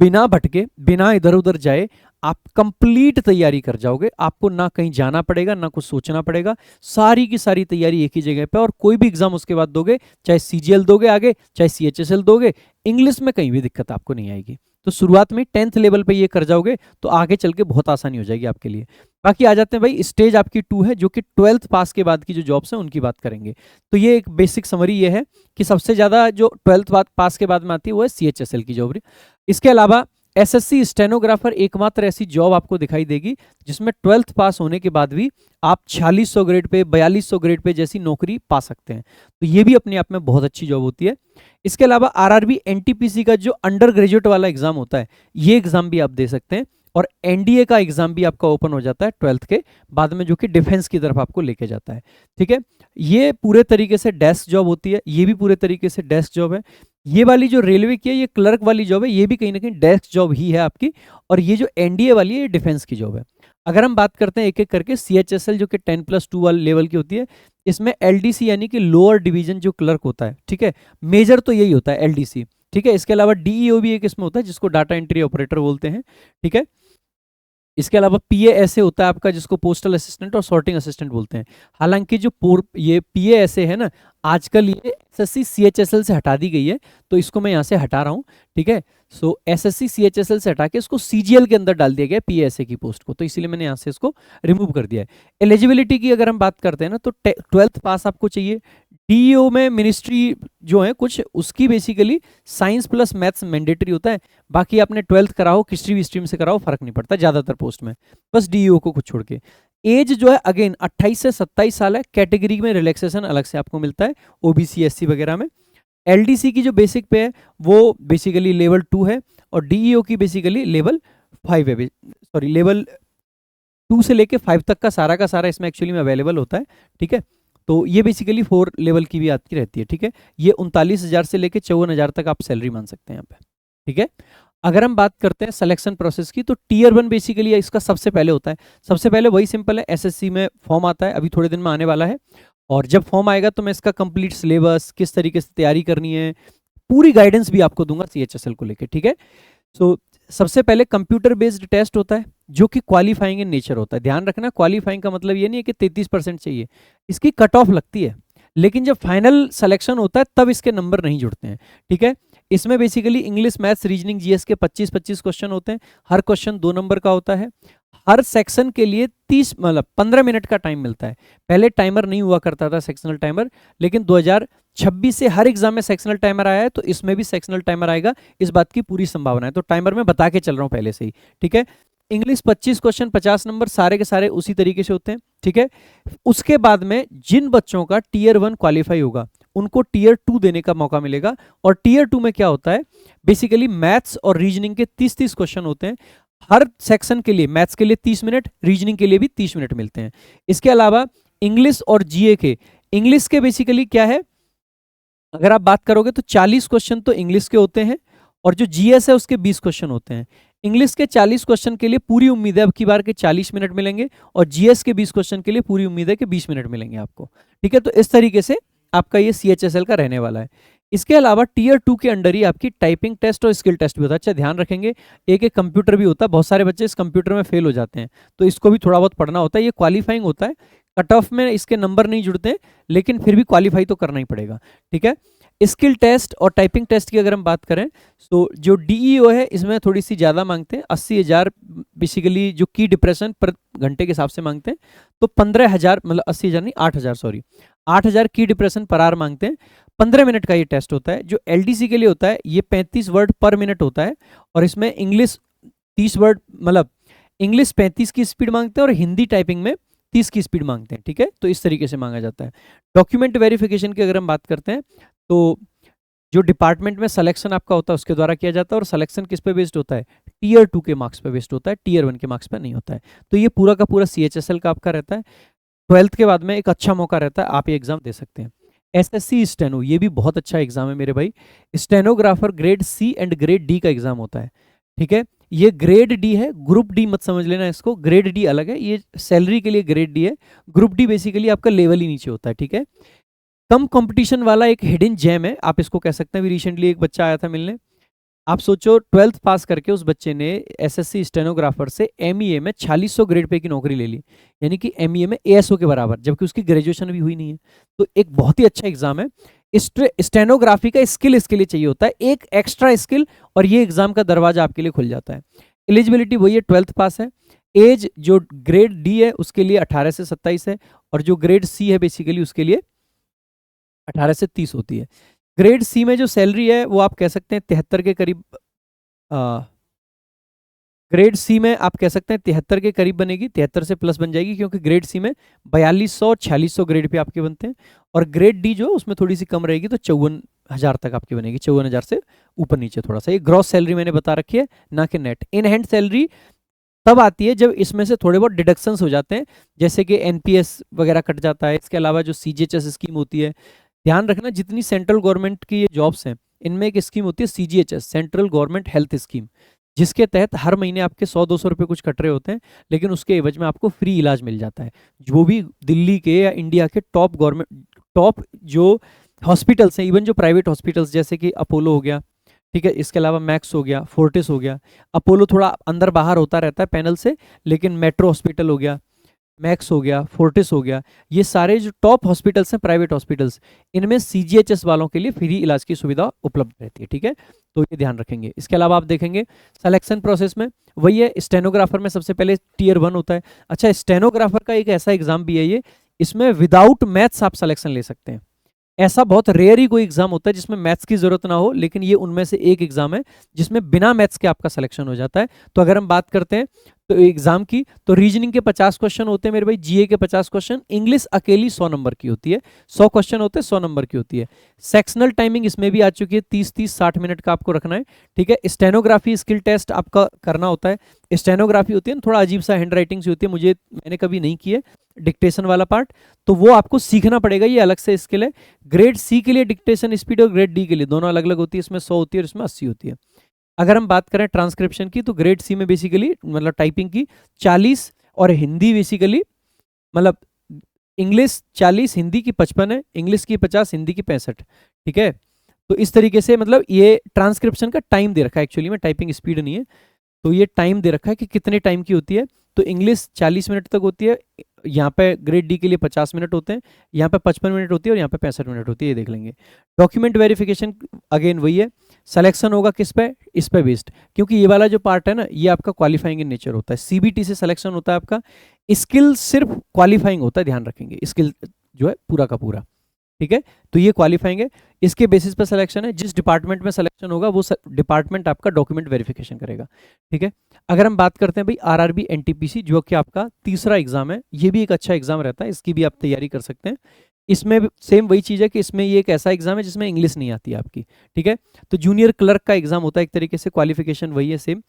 [SPEAKER 1] बिना भटके बिना इधर उधर जाए आप कंप्लीट तैयारी कर जाओगे। आपको ना कहीं जाना पड़ेगा ना कुछ सोचना पड़ेगा, सारी की सारी तैयारी एक ही जगह पे। और कोई भी एग्जाम उसके बाद दोगे, चाहे सीजीएल दोगे आगे, चाहे सीएचएसएल दोगे, इंग्लिश में कहीं भी दिक्कत आपको नहीं आएगी। तो शुरुआत में 10th लेवल पे ये कर जाओगे तो आगे चल के बहुत आसानी हो जाएगी आपके लिए। बाकी आ जाते हैं भाई, स्टेज आपकी 2 है जो कि 12th पास के बाद की जो जॉब्स हैं उनकी बात करेंगे। तो ये एक बेसिक समरी ये है कि सबसे ज़्यादा जो 12th पास के बाद में आती है वो है सीएचएसएल की जॉब। इसके अलावा एसएससी स्टेनोग्राफर एकमात्र ऐसी जॉब आपको दिखाई देगी जिसमें 12th पास होने के बाद भी आप 4600 ग्रेड पे 4200 ग्रेड पे जैसी नौकरी पा सकते हैं। तो ये भी अपने आप में बहुत अच्छी जॉब होती है। इसके अलावा आरआरबी एनटीपीसी का जो अंडर ग्रेजुएट वाला एग्जाम होता है, ये एग्जाम भी आप दे सकते हैं। और एनडीए का एग्जाम भी आपका ओपन हो जाता है 12th के बाद में, जो कि डिफेंस की तरफ आपको लेके जाता है। ठीक है, ये पूरे तरीके से डेस्क जॉब होती है, ये भी पूरे तरीके से डेस्क जॉब है। ये वाली जो रेलवे की है ये क्लर्क वाली जॉब है, ये भी कहीं ना कहीं डेस्क जॉब ही है आपकी। और ये जो एनडीए वाली है ये डिफेंस की जॉब है। अगर हम बात करते हैं एक एक करके, सीएचएसएल जो कि 10+2 वाले लेवल की होती है, इसमें एलडीसी यानी कि लोअर डिवीजन जो क्लर्क होता है, ठीक है, मेजर तो यही होता है एलडीसी। ठीक है, इसके अलावा डीईओ भी एक इसमें होता है जिसको डाटा एंट्री ऑपरेटर बोलते हैं। ठीक है, इसके अलावा पीएएसए होता है आपका जिसको पोस्टल असिस्टेंट और सॉर्टिंग असिस्टेंट बोलते हैं। हालांकि जो ये पीएएसए है ना, आजकल ये एसएससी सीएचएसएल से हटा दी गई है, तो इसको मैं यहाँ से हटा रहा हूँ। ठीक है, सो एसएससी सीएचएसएल से हटा के इसको सीजीएल के अंदर डाल दिया गया पीएएसए की पोस्ट को, तो इसीलिए मैंने यहाँ से इसको रिमूव कर दिया है। एलिजिबिलिटी की अगर हम बात करते हैं ना, तो 12th पास आपको चाहिए। डीईओ में मिनिस्ट्री जो है कुछ उसकी basically science plus maths mandatory होता है, बाकी आपने 12th कराओ किसी भी स्ट्रीम से कराओ फर्क नहीं पड़ता ज़्यादातर पोस्ट में, बस डीईओ को कुछ छोड़ के। एज जो है अगेन 28 से 27 साल है, कैटेगरी में रिलैक्सेशन अलग से आपको मिलता है ओबीसी एससी वगैरह में। एलडीसी की जो बेसिक पे है वो बेसिकली लेवल 2 है और डीईओ की बेसिकली लेवल 5 है, सॉरी लेवल 2 से लेके 5 तक का सारा इसमें एक्चुअली में अवेलेबल होता है। ठीक है, तो ये बेसिकली 4 लेवल की भी आती रहती है। ठीक है, ये 39,000 से लेके 54,000 तक आप सैलरी मान सकते हैं यहाँ पे। ठीक है, अगर हम बात करते हैं सिलेक्शन प्रोसेस की, तो टियर 1 बेसिकली इसका सबसे पहले होता है। सबसे पहले वही सिंपल है, एसएससी में फॉर्म आता है, अभी थोड़े दिन में आने वाला है, और जब फॉर्म आएगा तो मैं इसका कंप्लीट सिलेबस किस तरीके से तैयारी करनी है पूरी गाइडेंस भी आपको दूंगा सीएचएसएल को लेकर। ठीक है, सो सबसे पहले कंप्यूटर बेस्ड टेस्ट होता है, जो कि क्वालिफाइंग इन नेचर होता है। ध्यान रखना, क्वालिफाइंग का मतलब ये नहीं है कि 33% चाहिए, इसकी कट ऑफ लगती है, लेकिन जब फाइनल सिलेक्शन होता है तब इसके नंबर नहीं जुड़ते हैं। ठीक है, इसमें basically English, maths, reasoning, GS के 25-25 क्वेश्चन होते हैं। हर क्वेश्चन 2 नंबर का होता है। हर सेक्शन के लिए 30 मतलब 15 मिनट का टाइम मिलता है। पहले टाइमर नहीं हुआ करता था, सेक्शनल टाइमर, लेकिन 2026 से हर एग्जाम में सेक्शनल टाइमर आया है, तो इसमें भी सेक्शनल टाइमर आएगा, इस बात की पूरी संभावना है। तो टाइमर में बता के चल रहा हूं पहले से ही। ठीक है, इंग्लिश 25 क्वेश्चन 50 नंबर, सारे के सारे उसी तरीके से होते हैं। ठीक है, उसके बाद में जिन बच्चों का टीयर 1 क्वालिफाई होगा उनको टीयर 2 देने का मौका मिलेगा। और टीयर 2 में क्या होता है, बेसिकली मैथ्स और रीजनिंग के 30-30 क्वेश्चन होते हैं। हर सेक्शन के लिए, मैथ्स के लिए 30 मिनट, रीजनिंग के लिए भी 30 मिनट मिलते हैं। इसके अलावा इंग्लिश और जीए के, इंग्लिश के बेसिकली क्या है, अगर आप बात करोगे तो 40 क्वेश्चन तो इंग्लिश के होते हैं, और जो जीएस है उसके 20 क्वेश्चन होते हैं। इंग्लिश के 40 क्वेश्चन के लिए पूरी उम्मीद है अब की बार के 40 मिनट मिलेंगे, और जीएस के 20 क्वेश्चन के लिए पूरी उम्मीद है कि 20 मिनट मिलेंगे आपको। ठीक है, तो इस तरीके से आपका ये सीएचएसएल का रहने वाला है। इसके अलावा टीयर 2 के अंडर ही आपकी टाइपिंग टेस्ट और स्किल टेस्ट भी होता है। अच्छा ध्यान रखेंगे, एक एक कंप्यूटर भी होता है, बहुत सारे बच्चे इस कंप्यूटर में फेल हो जाते हैं, तो इसको भी थोड़ा बहुत पढ़ना होता है। ये क्वालिफाइंग होता है, कट ऑफ में इसके नंबर नहीं जुड़ते, लेकिन फिर भी क्वालिफाई तो करना ही पड़ेगा। ठीक है, स्किल टेस्ट और टाइपिंग टेस्ट की अगर हम बात करें तो जो डीईओ है इसमें थोड़ी सी ज़्यादा मांगते हैं, 80,000 बेसिकली जो की डिप्रेशन पर घंटे के हिसाब से मांगते हैं। तो 15,000 मतलब 80,000 नहीं 8,000 सॉरी 8,000 की डिप्रेशन पर आवर मांगते हैं। 15 मिनट का ये टेस्ट होता है। जो एलडीसी के लिए होता है ये 35 वर्ड पर मिनट होता है, और इसमें इंग्लिश 30 वर्ड मतलब इंग्लिश 35 की स्पीड मांगते हैं और हिंदी टाइपिंग में 30 की स्पीड मांगते हैं। ठीक है, तो इस तरीके से मांगा जाता है। डॉक्यूमेंट वेरिफिकेशन की अगर हम बात करते हैं तो जो डिपार्टमेंट में सिलेक्शन आपका होता है उसके द्वारा किया जाता है, और सिलेक्शन किस पे बेस्ड होता है, टीयर 2 के मार्क्स पे बेस्ड होता है, टीयर 1 के मार्क्स पे नहीं होता है। तो ये पूरा का पूरा सीएचएसएल का आपका रहता है। 12th के बाद में एक अच्छा मौका रहता है, आप ये एग्जाम दे सकते हैं। एसएससी स्टेनो, ये भी बहुत अच्छा एग्जाम है मेरे भाई। Stenographer grade C and grade D का एग्जाम होता है। ठीक है, ये ग्रेड डी है, ग्रुप डी मत समझ लेना इसको, ग्रेड डी अलग है, ये सैलरी के लिए ग्रेड डी है। ग्रुप डी बेसिकली आपका लेवल ही नीचे होता है। ठीक है, कम कंपटीशन वाला एक हिडन जेम है, आप इसको कह सकते हैं। अभी रिसेंटली एक बच्चा आया था मिलने, आप सोचो 12th पास करके उस बच्चे ने एसएससी स्टेनोग्राफर से एमईए में 4600 ग्रेड पे की नौकरी ले ली, यानी कि एमईए में एएसओ के बराबर, जबकि उसकी ग्रेजुएशन भी हुई नहीं है। तो एक बहुत ही अच्छा एग्जाम है। स्टेनोग्राफी का स्किल इसके लिए चाहिए होता है, एक एक्स्ट्रा स्किल, और ये एग्जाम का दरवाजा आपके लिए खुल जाता है। एलिजिबिलिटी वही है, 12th पास है। एज जो ग्रेड डी है उसके लिए 18 से 27 है, और जो ग्रेड सी है बेसिकली उसके लिए 18 से 30 होती है। ग्रेड सी में जो सैलरी है वो आप कह सकते हैं 73 के करीब, ग्रेड सी में आप कह सकते हैं 73 के करीब बनेगी, 73 से प्लस बन जाएगी, क्योंकि ग्रेड सी में 4200 4600 ग्रेड पे आपके बनते हैं। और ग्रेड डी जो उसमें थोड़ी सी कम रहेगी, तो 54,000 तक आपकी बनेगी, 54,000 से ऊपर नीचे थोड़ा सा। ये ग्रॉस सैलरी मैंने बता रखी है, ना कि नेट। इन हैंड सैलरी तब आती है जब इसमें से थोड़े बहुत डिडक्शंस हो जाते हैं, जैसे कि एनपीएस वगैरह कट जाता है। इसके अलावा जो सीजीएचएस स्कीम होती है, ध्यान रखना जितनी सेंट्रल गवर्नमेंट की ये जॉब्स हैं इनमें एक स्कीम होती है CGHS, central government health scheme, जिसके तहत हर महीने आपके 100-200 रुपये कुछ कट रहे होते हैं, लेकिन उसके एवज में आपको फ्री इलाज मिल जाता है। जो भी दिल्ली के या इंडिया के टॉप जो हॉस्पिटल्स हैं, इवन जो प्राइवेट हॉस्पिटल्स जैसे कि अपोलो हो गया, ठीक है, इसके अलावा मैक्स हो गया, फोर्टिस हो गया। अपोलो थोड़ा अंदर बाहर होता रहता है पैनल से, लेकिन मेट्रो हॉस्पिटल हो गया, मैक्स हो गया, फोर्टिस हो गया, ये सारे जो टॉप हॉस्पिटल्स हैं प्राइवेट हॉस्पिटल्स, इनमें सीजीएचएस वालों के लिए फ्री इलाज की सुविधा उपलब्ध रहती है। ठीक है, तो ये ध्यान रखेंगे। इसके अलावा आप देखेंगे सिलेक्शन प्रोसेस में वही है, स्टेनोग्राफर में सबसे पहले टीयर 1 होता है। अच्छा, स्टेनोग्राफर का एक ऐसा एग्जाम भी है ये, इसमें विदाउट मैथ्स आप सिलेक्शन ले सकते हैं। ऐसा बहुत रेयर ही कोई एग्जाम होता है जिसमें मैथ्स की जरूरत ना हो, लेकिन ये उनमें से एक एग्जाम है जिसमें बिना मैथ्स के आपका सिलेक्शन हो जाता है। तो अगर हम बात करते हैं तो एग्जाम की, तो रीजनिंग के 50 क्वेश्चन होते हैं मेरे भाई, जीए के 50 क्वेश्चन, इंग्लिश अकेली 100 नंबर की होती है, 100 क्वेश्चन होते हैं, 100 नंबर की होती है। सेक्शनल टाइमिंग इसमें भी आ चुकी है, 30-30 60 मिनट का आपको रखना है। ठीक है, स्टेनोग्राफी स्किल टेस्ट आपका करना होता है। स्टेनोग्राफी होती है ना, थोड़ा अजीब सा हैंड राइटिंग सी होती है, मैंने कभी नहीं की है डिक्टेशन वाला पार्ट, तो वो आपको सीखना पड़ेगा, ये अलग से स्किल है। ग्रेड सी के लिए डिक्टेशन स्पीड और ग्रेड डी के लिए दोनों अलग अलग होती है, इसमें 100 होती है और इसमें 80 होती है। अगर हम बात करें ट्रांसक्रिप्शन की, तो ग्रेड सी में बेसिकली मतलब टाइपिंग की 40, और हिंदी बेसिकली मतलब इंग्लिश 40, हिंदी की 55 है, इंग्लिश की 50, हिंदी की 65। ठीक है, तो इस तरीके से मतलब ये ट्रांसक्रिप्शन का टाइम दे रखा है, एक्चुअली में टाइपिंग स्पीड नहीं है। तो ये टाइम दे रखा है कि कितने टाइम की होती है। तो इंग्लिश 40 मिनट तक होती है, यहाँ पे ग्रेड डी के लिए 50 मिनट होते हैं, यहाँ पे 55 मिनट होती है और यहाँ पे 65 मिनट होती है, ये देख लेंगे। डॉक्यूमेंट वेरिफिकेशन अगेन वही है, सिलेक्शन होगा किस पे, इस पे बेस्ड, क्योंकि ये वाला जो पार्ट है ना ये आपका क्वालिफाइंग इन नेचर होता है। सीबीटी से सिलेक्शन होता है आपका, स्किल सिर्फ क्वालिफाइंग होता है, ध्यान रखेंगे, स्किल जो है पूरा का पूरा, ठीक है। तो ये क्वालिफाइंग है, इसके बेसिस पर सिलेक्शन है, जिस डिपार्टमेंट में सिलेक्शन होगा वो डिपार्टमेंट आपका डॉक्यूमेंट वेरिफिकेशन करेगा, ठीक है। अगर हम बात करते हैं भाई आरआरबी एनटीपीसी, जो कि आपका तीसरा एग्जाम है, ये भी एक अच्छा एग्जाम रहता है, इसकी भी आप तैयारी कर सकते हैं। इसमें सेम वही चीज़ है कि इसमें ये एक ऐसा एग्जाम है जिसमें इंग्लिश नहीं आती है आपकी, ठीक है। तो जूनियर क्लर्क का एग्जाम होता है एक तरीके से, क्वालिफिकेशन वही है सेम।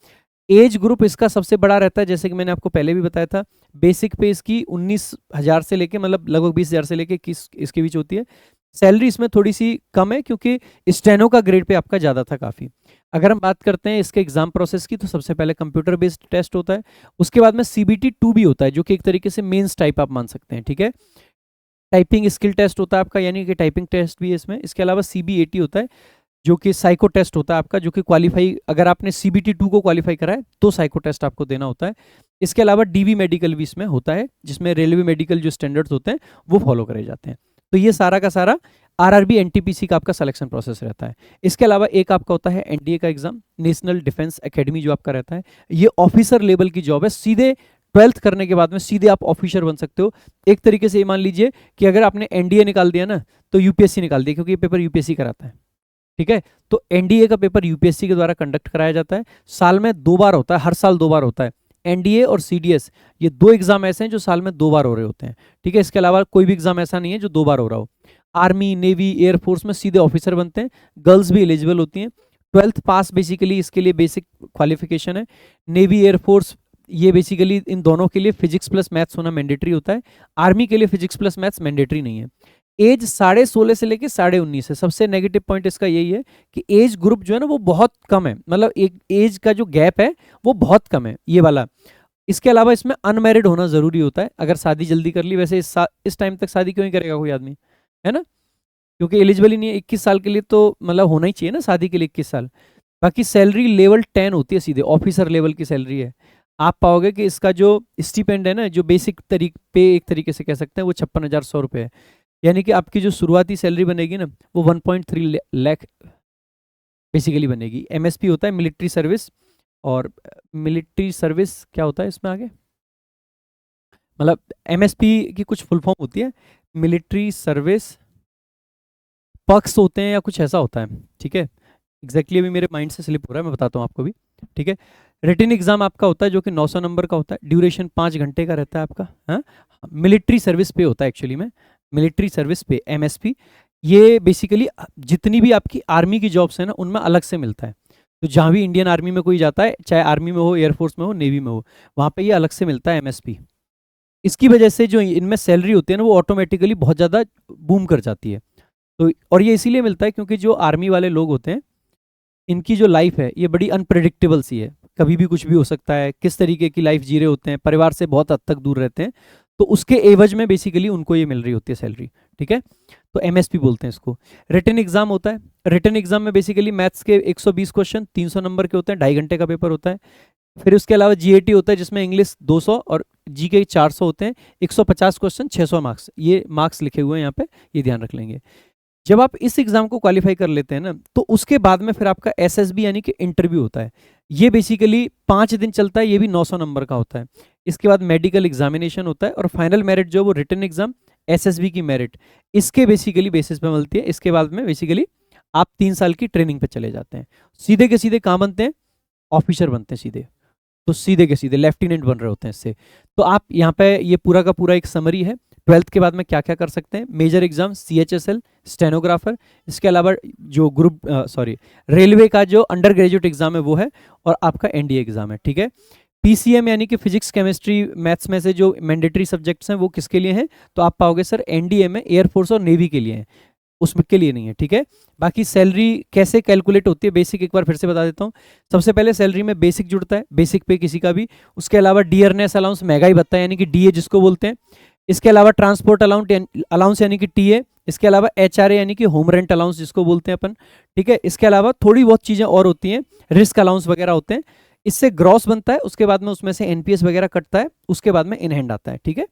[SPEAKER 1] एज ग्रुप इसका सबसे बड़ा रहता है, जैसे कि मैंने आपको पहले भी बताया था, बेसिक पे इसकी 19,000 से लेके मतलब लगभग 20,000 से लेके 21 इसके बीच होती है। सैलरी इसमें थोड़ी सी कम है क्योंकि स्टेनो का ग्रेड पे आपका ज़्यादा था काफ़ी। अगर हम बात करते हैं इसके एग्जाम प्रोसेस की, तो सबसे पहले कंप्यूटर बेस्ड टेस्ट होता है, उसके बाद में सीबीटी 2 भी होता है, जो कि एक तरीके से मेंस टाइप आप मान सकते हैं, ठीक है। टाइपिंग स्किल टेस्ट होता है आपका, यानी कि टाइपिंग टेस्ट भी है इसमें। इसके अलावा सीबीएटी होता है, जो कि साइको टेस्ट होता है आपका, जो कि क्वालिफाई, अगर आपने सीबीटी 2 को क्वालिफाई करा है तो साइको टेस्ट आपको देना होता है। इसके अलावा डीबी मेडिकल भी इसमें होता है, जिसमें रेलवे मेडिकल जो स्टैंडर्ड्स होते हैं वो फॉलो करे जाते हैं। तो ये सारा का सारा आरआरबी एनटीपीसी का आपका सिलेक्शन प्रोसेस रहता है। इसके अलावा एक आपका होता है एनडीए का एग्जाम, नेशनल डिफेंस एकेडमी, जो आपका रहता है, ये ऑफिसर लेवल की जॉब है, सीधे 12th करने के बाद में सीधे आप ऑफिसर बन सकते हो। एक तरीके से ये मान लीजिए कि अगर आपने एनडीए निकाल दिया ना तो यूपीएससी निकाल दिया, क्योंकि ये पेपर यूपीएससी कराता है, ठीक है। तो एनडीए का पेपर यूपीएससी के द्वारा कंडक्ट कराया जाता है, साल में 2 बार होता है, हर साल 2 बार होता है। एनडीए और सीडीएस, ये 2 एग्जाम ऐसे हैं जो साल में 2 बार हो रहे होते हैं, ठीक है। इसके अलावा कोई भी एग्जाम ऐसा नहीं है जो 2 बार हो रहा हो। आर्मी, नेवी, एयरफोर्स में सीधे ऑफिसर बनते हैं, गर्ल्स भी एलिजिबल होती हैं। 12th पास बेसिकली इसके लिए बेसिक क्वालिफिकेशन है। नेवी, एयरफोर्स, ये बेसिकली इन दोनों के लिए फिजिक्स प्लस मैथ्स होना मैंडेटरी होता है। आर्मी के लिए फिजिक्स प्लस मैथ्स मैंडेटरी नहीं है। एज 16.5 से लेके 19.5 है। सबसे नेगेटिव पॉइंट इसका यही है कि एज ग्रुप जो है ना वो बहुत कम है, मतलब एक एज का जो गैप है वो बहुत कम है ये वाला। इसके अलावा इसमें अनमैरिड होना जरूरी होता है, अगर शादी जल्दी कर ली, वैसे इस टाइम तक शादी क्यों नहीं करेगा कोई आदमी, है ना, क्योंकि एलिजिबल ही नहीं है। 21 साल के लिए तो मतलब होना ही चाहिए ना शादी के लिए 21 साल। बाकी सैलरी लेवल 10 होती है, सीधे ऑफिसर लेवल की सैलरी है। आप पाओगे कि इसका जो स्टीपेंड है ना, जो बेसिक पे एक तरीके से कह सकते हैं, वो 56,100 रुपये है। यानी कि आपकी जो शुरुआती सैलरी बनेगी ना वो 1.3 लाख बेसिकली बनेगी। एमएसपी होता है मिलिट्री सर्विस, और मिलिट्री सर्विस क्या होता है इसमें आगे, मतलब एमएसपी की कुछ फुल फॉर्म होती है, मिलिट्री सर्विस पक्स होते हैं या कुछ ऐसा होता है, ठीक है। एग्जैक्टली अभी मेरे माइंड से स्लिप हो रहा है, मैं बताता हूँ आपको भी, ठीक है। रिटन एग्जाम आपका होता है जो कि 900 नंबर का होता है, ड्यूरेशन 5 घंटे का रहता है आपका। हाँ, मिलिट्री सर्विस पे होता है एक्चुअली में, मिलिट्री सर्विस पे एमएसपी। ये बेसिकली जितनी भी आपकी आर्मी की जॉब्स हैं ना उनमें अलग से मिलता है। तो जहाँ भी इंडियन आर्मी में कोई जाता है, चाहे आर्मी में हो, एयरफोर्स में हो, नेवी में हो, वहाँ पे ये अलग से मिलता है एमएसपी। इसकी वजह से जो इनमें सैलरी होती है ना वो ऑटोमेटिकली बहुत ज़्यादा बूम कर जाती है। तो और ये इसीलिए मिलता है क्योंकि जो आर्मी वाले लोग होते हैं इनकी जो लाइफ है ये बड़ी अनप्रेडिक्टेबल सी है, कभी भी कुछ भी हो सकता है, किस तरीके की लाइफ जी रहे होते हैं, परिवार से बहुत हद तक दूर रहते हैं, तो उसके एवज में बेसिकली उनको ये मिल रही होती है सैलरी, ठीक है। तो एमएसपी बोलते हैं इसको। रिटन एग्जाम होता है, रिटन एग्जाम में बेसिकली मैथ्स के 120 क्वेश्चन 300 नंबर के होते हैं, 2.5 घंटे का पेपर होता है। फिर उसके अलावा जीएटी होता है जिसमें इंग्लिश 200 और जी के 400 होते हैं, 150 क्वेश्चन 600 मार्क्स, ये मार्क्स लिखे हुए हैं यहाँ पे, ये ध्यान रख लेंगे। जब आप इस एग्जाम को क्वालिफाई कर लेते हैं ना तो उसके बाद में फिर आपका एसएसबी यानी कि इंटरव्यू होता है। ये बेसिकली 5 दिन चलता है, ये भी 900 नंबर का होता है। इसके बाद मेडिकल एग्जामिनेशन होता है और फाइनल मेरिट जो वो रिटन एग्जाम, एसएसबी की मेरिट, इसके बेसिकली बेसिस पे मिलती है। इसके बाद में बेसिकली आप 3 साल की ट्रेनिंग पे चले जाते हैं, सीधे के सीधे कहाँ बनते हैं, ऑफिसर बनते हैं सीधे। तो सीधे के सीधे लेफ्टिनेंट बन रहे होते हैं इससे। तो आप यहाँ पे ये पूरा का पूरा एक समरी है 12th के बाद में क्या क्या कर सकते हैं। मेजर एग्जाम सीएचएसएल, स्टेनोग्राफर, इसके अलावा जो रेलवे का जो अंडर ग्रेजुएट एग्जाम है वो है, और आपका एनडीए एग्जाम है, ठीक है। पीसीएम यानी कि फिजिक्स, केमिस्ट्री, मैथ्स में से जो मैंडेटरी सब्जेक्ट्स हैं वो किसके लिए हैं, तो आप पाओगे सर एनडीए में एयरफोर्स और नेवी के लिए हैं, उसमें के लिए नहीं है, ठीक है। बाकी सैलरी कैसे कैलकुलेट होती है बेसिक एक बार फिर से बता देता हूँ। सबसे पहले सैलरी में बेसिक जुड़ता है, बेसिक पे किसी का भी। उसके अलावा डियरनेस अलाउंस महंगाई भत्ता यानी कि डीए जिसको बोलते हैं। इसके अलावा ट्रांसपोर्ट अलाउंस यानी कि टीए। इसके अलावा एचआरए यानी कि होम रेंट अलाउंस जिसको बोलते हैं अपन, ठीक है। इसके अलावा थोड़ी बहुत चीज़ें और होती हैं, रिस्क अलाउंस वगैरह होते हैं। इससे ग्रॉस बनता है, उसके बाद में उसमें से एनपीएस वगैरह कटता है, उसके बाद में इन हैंड आता है, ठीक है।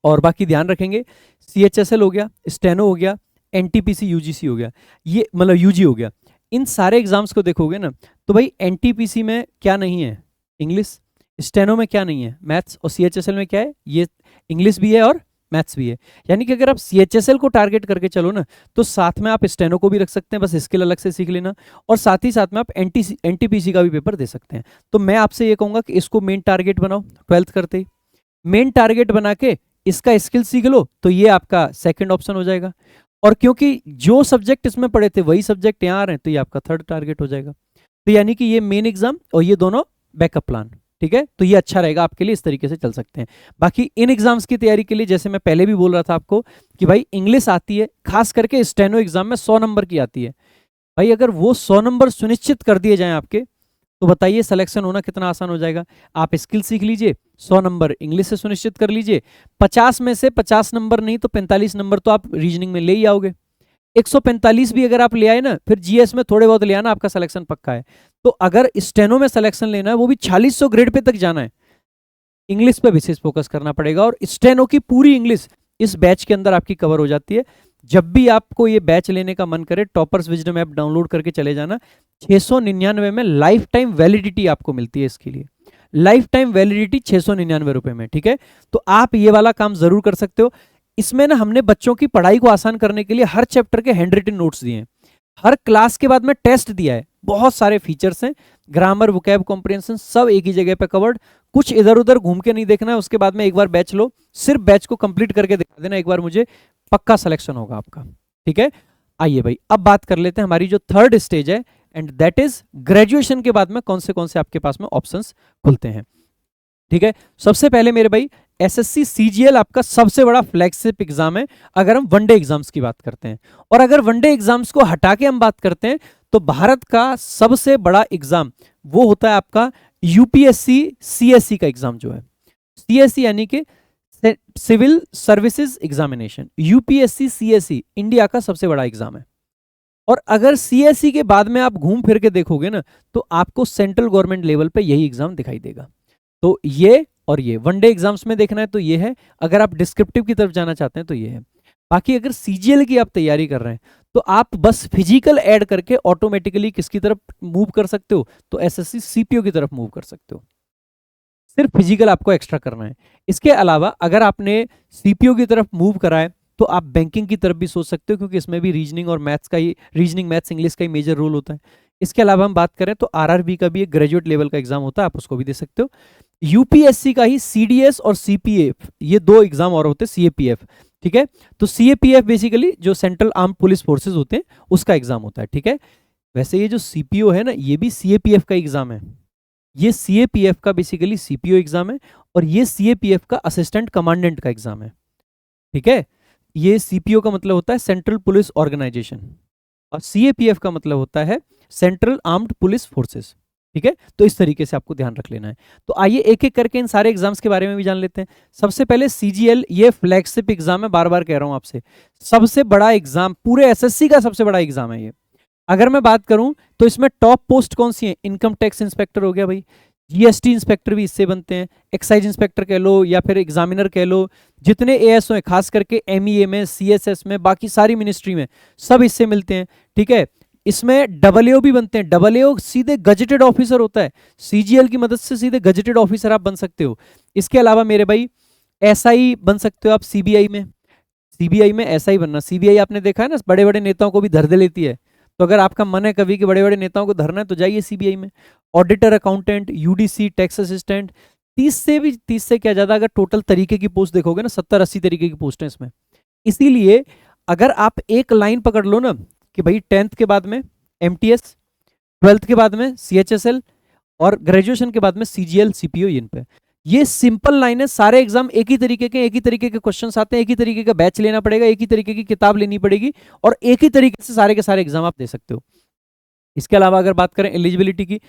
[SPEAKER 1] और बाकी ध्यान रखेंगे, सीएचएसएल हो गया, स्टेनो हो गया, एनटीपीसी यूजीसी हो गया, ये मतलब यूजी हो गया। इन सारे एग्जाम्स को देखोगे ना तो भाई एनटीपीसी में क्या नहीं है, इंग्लिश, स्टेनो में क्या नहीं है, मैथ्स, और सीएचएसएल में क्या है, ये इंग्लिश भी है और मैथ्स भी है। यानी कि अगर आप सीएचएसएल को टारगेट करके चलो ना तो साथ में आप स्टेनो को भी रख सकते हैं, बस स्किल अलग से सीख लेना, और साथ ही साथ में आप एनटीपीसी का भी पेपर दे सकते हैं। तो मैं आपसे ये कहूंगा कि इसको मेन टारगेट बनाओ, 12th करते ही मेन टारगेट बना के इसका स्किल सीख लो, तो ये आपका सेकंड ऑप्शन हो जाएगा। और क्योंकि जो सब्जेक्ट इसमें पढ़े थे वही सब्जेक्ट यहाँ आ रहे हैं, तो ये आपका थर्ड टारगेट हो जाएगा। तो यानी कि ये मेन एग्जाम और ये दोनों बैकअप प्लान, ठीक है। तो ये अच्छा रहेगा आपके लिए, इस तरीके से चल सकते हैं। बाकी इन एग्जाम्स की तैयारी के लिए जैसे मैं पहले भी बोल रहा था आपको कि भाई इंग्लिश आती है, खास करके स्टेनो एग्जाम में 100 नंबर की आती है। भाई अगर वो 100 नंबर सुनिश्चित कर दिए जाएं आपके, तो बताइए सिलेक्शन होना कितना आसान हो जाएगा। आप स्किल सीख लीजिए, 100 नंबर इंग्लिश से सुनिश्चित कर लीजिए, 50 में से 50 नंबर नहीं तो 45 नंबर तो आप रीजनिंग में ले ही आओगे। 145 भी अगर आप ले आए ना, फिर जीएस में थोड़े बहुत ले आना, आपका सिलेक्शन पक्का है। तो अगर स्टेनो में सिलेक्शन लेना है, वो भी 4600 ग्रेड पे तक जाना है, इंग्लिश पे विशेष फोकस करना पड़ेगा। और स्टेनो की पूरी इंग्लिश इस बैच के अंदर आपकी कवर हो जाती है। जब भी आपको ये बैच लेने का मन करे, टॉपर्स विजडम ऐप डाउनलोड करके चले जाना। 699 में लाइफ टाइम वैलिडिटी आपको मिलती है, इसके लिए लाइफ टाइम वैलिडिटी 699 रुपए में, ठीक है। तो आप ये वाला काम जरूर कर सकते हो। इसमें ना हमने बच्चों की पढ़ाई को आसान करने के लिए हर चैप्टर के हैंड रिटन नोट्स दिए हैं, हर क्लास के बाद में टेस्ट दिया है, बहुत सारे फीचर्स हैं, ग्रामर, वोकैब, कॉम्प्रिहेंशन सब एक ही जगह पे कवर्ड। कुछ इधर उधर घूम के नहीं देखना है। उसके बाद में एक बार बैच लो, सिर्फ बैच को कंप्लीट करके दिखा देना एक बार मुझे, पक्का सिलेक्शन होगा आपका, ठीक है। आइए भाई अब बात कर लेते हैं हमारी जो थर्ड स्टेज है, एंड दैट इज ग्रेजुएशन के बाद में कौन से आपके पास में ऑप्शंस खुलते हैं, ठीक है। सबसे पहले मेरे भाई एसएससी सीजीएल आपका सबसे बड़ा फ्लैगशिप एग्जाम है, अगर हम वनडे एग्जाम्स की बात करते हैं। और अगर वनडे एग्जाम्स को हटा के हम बात करते हैं, तो भारत का सबसे बड़ा एग्जाम वो होता है आपका यूपीएससी सीएससी का एग्जाम जो है, सीएससी यानी कि civil services examination. UPSC CSC India का सबसे बड़ा एग्जाम है। और अगर सीएससी के बाद में आप घूम फिर के देखोगे ना, तो आपको सेंट्रल गवर्नमेंट लेवल पे यही एग्जाम दिखाई देगा। तो ये और ये वनडे एग्जाम्स में देखना है तो ये है, अगर आप डिस्क्रिप्टिव की तरफ जाना चाहते हैं तो ये है। बाकी अगर सीजीएल की आप तैयारी कर रहे हैं तो आप बस फिजिकल ऐड करके ऑटोमेटिकली किसकी तरफ मूव कर सकते हो, तो एसएससी सीपीओ की तरफ मूव कर सकते हो। सिर्फ फिजिकल आपको एक्स्ट्रा करना है। इसके अलावा अगर आपने सीपीओ की तरफ मूव करा है तो आप बैंकिंग की तरफ भी सोच सकते हो, क्योंकि इसमें भी रीजनिंग और मैथ्स का ही, रीजनिंग मैथ्स इंग्लिश का ही मेजर रोल होता है। इसके अलावा हम बात करें तो आरआरबी का भी एक ग्रेजुएट लेवल का एग्जाम होता है, आप उसको भी दे सकते हो। यूपीएससी का ही सीडीएस और सीपीएफ, ये दो एग्जाम और होते हैं, सीएपीएफ, ठीक है। तो सीएपीएफ बेसिकली जो सेंट्रल आर्म्ड पुलिस फोर्सेज होते हैं उसका एग्जाम होता है, ठीक है। वैसे ये जो सीपीओ है ना, ये भी सीएपीएफ का एग्जाम है। ये सीएपीएफ का बेसिकली सीपीओ एग्जाम है, और ये सीएपीएफ का असिस्टेंट कमांडेंट का एग्जाम है, ठीक है। ये सीपीओ का मतलब होता है सेंट्रल पुलिस ऑर्गेनाइजेशन, और सीएपीएफ का मतलब होता है सेंट्रल आर्म्ड पुलिस फोर्सेस, ठीक है। तो इस तरीके से आपको ध्यान रख लेना है। तो आइए एक एक करके इन सारे एग्जाम्स के बारे में भी जान लेते हैं। सबसे पहले सीजीएल, ये फ्लैगशिप एग्जाम है, बार बार कह रहा हूं आपसे, सबसे बड़ा एग्जाम, पूरे एसएससी का सबसे बड़ा एग्जाम है ये। अगर मैं बात करूं तो इसमें टॉप पोस्ट कौन सी है, इनकम टैक्स इंस्पेक्टर हो गया भाई, जीएसटी इंस्पेक्टर भी इससे बनते हैं, एक्साइज इंस्पेक्टर कह लो या फिर एग्जामिनर कह लो, जितने एएसओ हैं खास करके एमईए में, सीएसएस में, बाकी सारी मिनिस्ट्री में सब इससे मिलते हैं, ठीक है। इसमें डबलएओ भी बनते हैं, डबलएओ सीधे गजेटेड ऑफिसर होता है, सीजीएल की मदद से सीधे गजेटेड ऑफिसर आप बन सकते हो। इसके अलावा मेरे भाई एसआई बन सकते हो आप सीबीआई में, सीबीआई में एसआई बनना। सीबीआई आपने देखा है ना, बड़े बड़े नेताओं को भी धर दे लेती है, तो अगर आपका मन है कभी कि बड़े बड़े नेताओं को धरना है तो जाइए सीबीआई में। Auditor, accountant, UDC, tax assistant, 30 से क्या ज्यादा, अगर टोटल तरीके की पोस्ट देखोगे ना, 70-80 तरीके की पोस्ट है इसमें। इसीलिए अगर आप एक लाइन पकड़ लो ना कि भाई 10th के बाद में एमटीएस, 12th के बाद में सीएचएसएल, और ग्रेजुएशन के बाद में सीजीएल, सीपीओ, इन पे ये सिंपल लाइन है। सारे एग्जाम एक ही तरीके के क्वेश्चंस आते हैं, एक ही तरीके का बैच लेना पड़ेगा, एक ही तरीके की किताब लेनी पड़ेगी, और एक ही तरीके से सारे के सारे एग्जाम आप दे सकते हो। इसके अलावा अगर बात करें एलिजिबिलिटी की,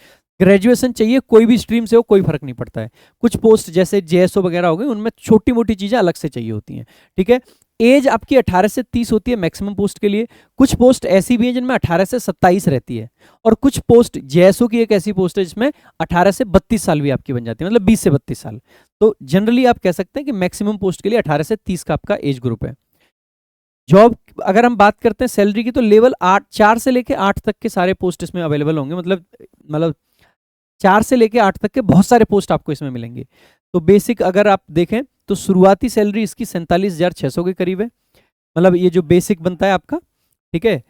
[SPEAKER 1] ग्रेजुएशन चाहिए, कोई भी स्ट्रीम से हो, कोई फर्क नहीं पड़ता है। कुछ पोस्ट जैसे जेएसओ वगैरह हो गई, उनमें छोटी मोटी चीजें अलग से चाहिए होती हैं, ठीक है। एज आपकी 18 से 30 होती है मैक्सिमम पोस्ट के लिए। कुछ पोस्ट ऐसी भी हैं जिनमें 18 से 27 रहती है, और कुछ पोस्ट जेएसओ की एक ऐसी पोस्ट है जिसमें 18 से 32 साल भी आपकी बन जाती है, मतलब 20 से 32 साल। तो जनरली आप कह सकते हैं कि मैक्सिमम पोस्ट के लिए 18 से 30 का आपका एज ग्रुप है। जॉब अगर हम बात करते हैं सैलरी की, तो लेवल 4 से लेके 8 तक के सारे पोस्ट इसमें अवेलेबल होंगे, मतलब 4 से लेके 8 तक के बहुत सारे पोस्ट आपको इसमें मिलेंगे। तो बेसिक अगर आप देखें तो शुरुआती सैलरी इसकी 47,600 के करीब है, मतलब ये जो बेसिक बनता है आपका, ठीक है।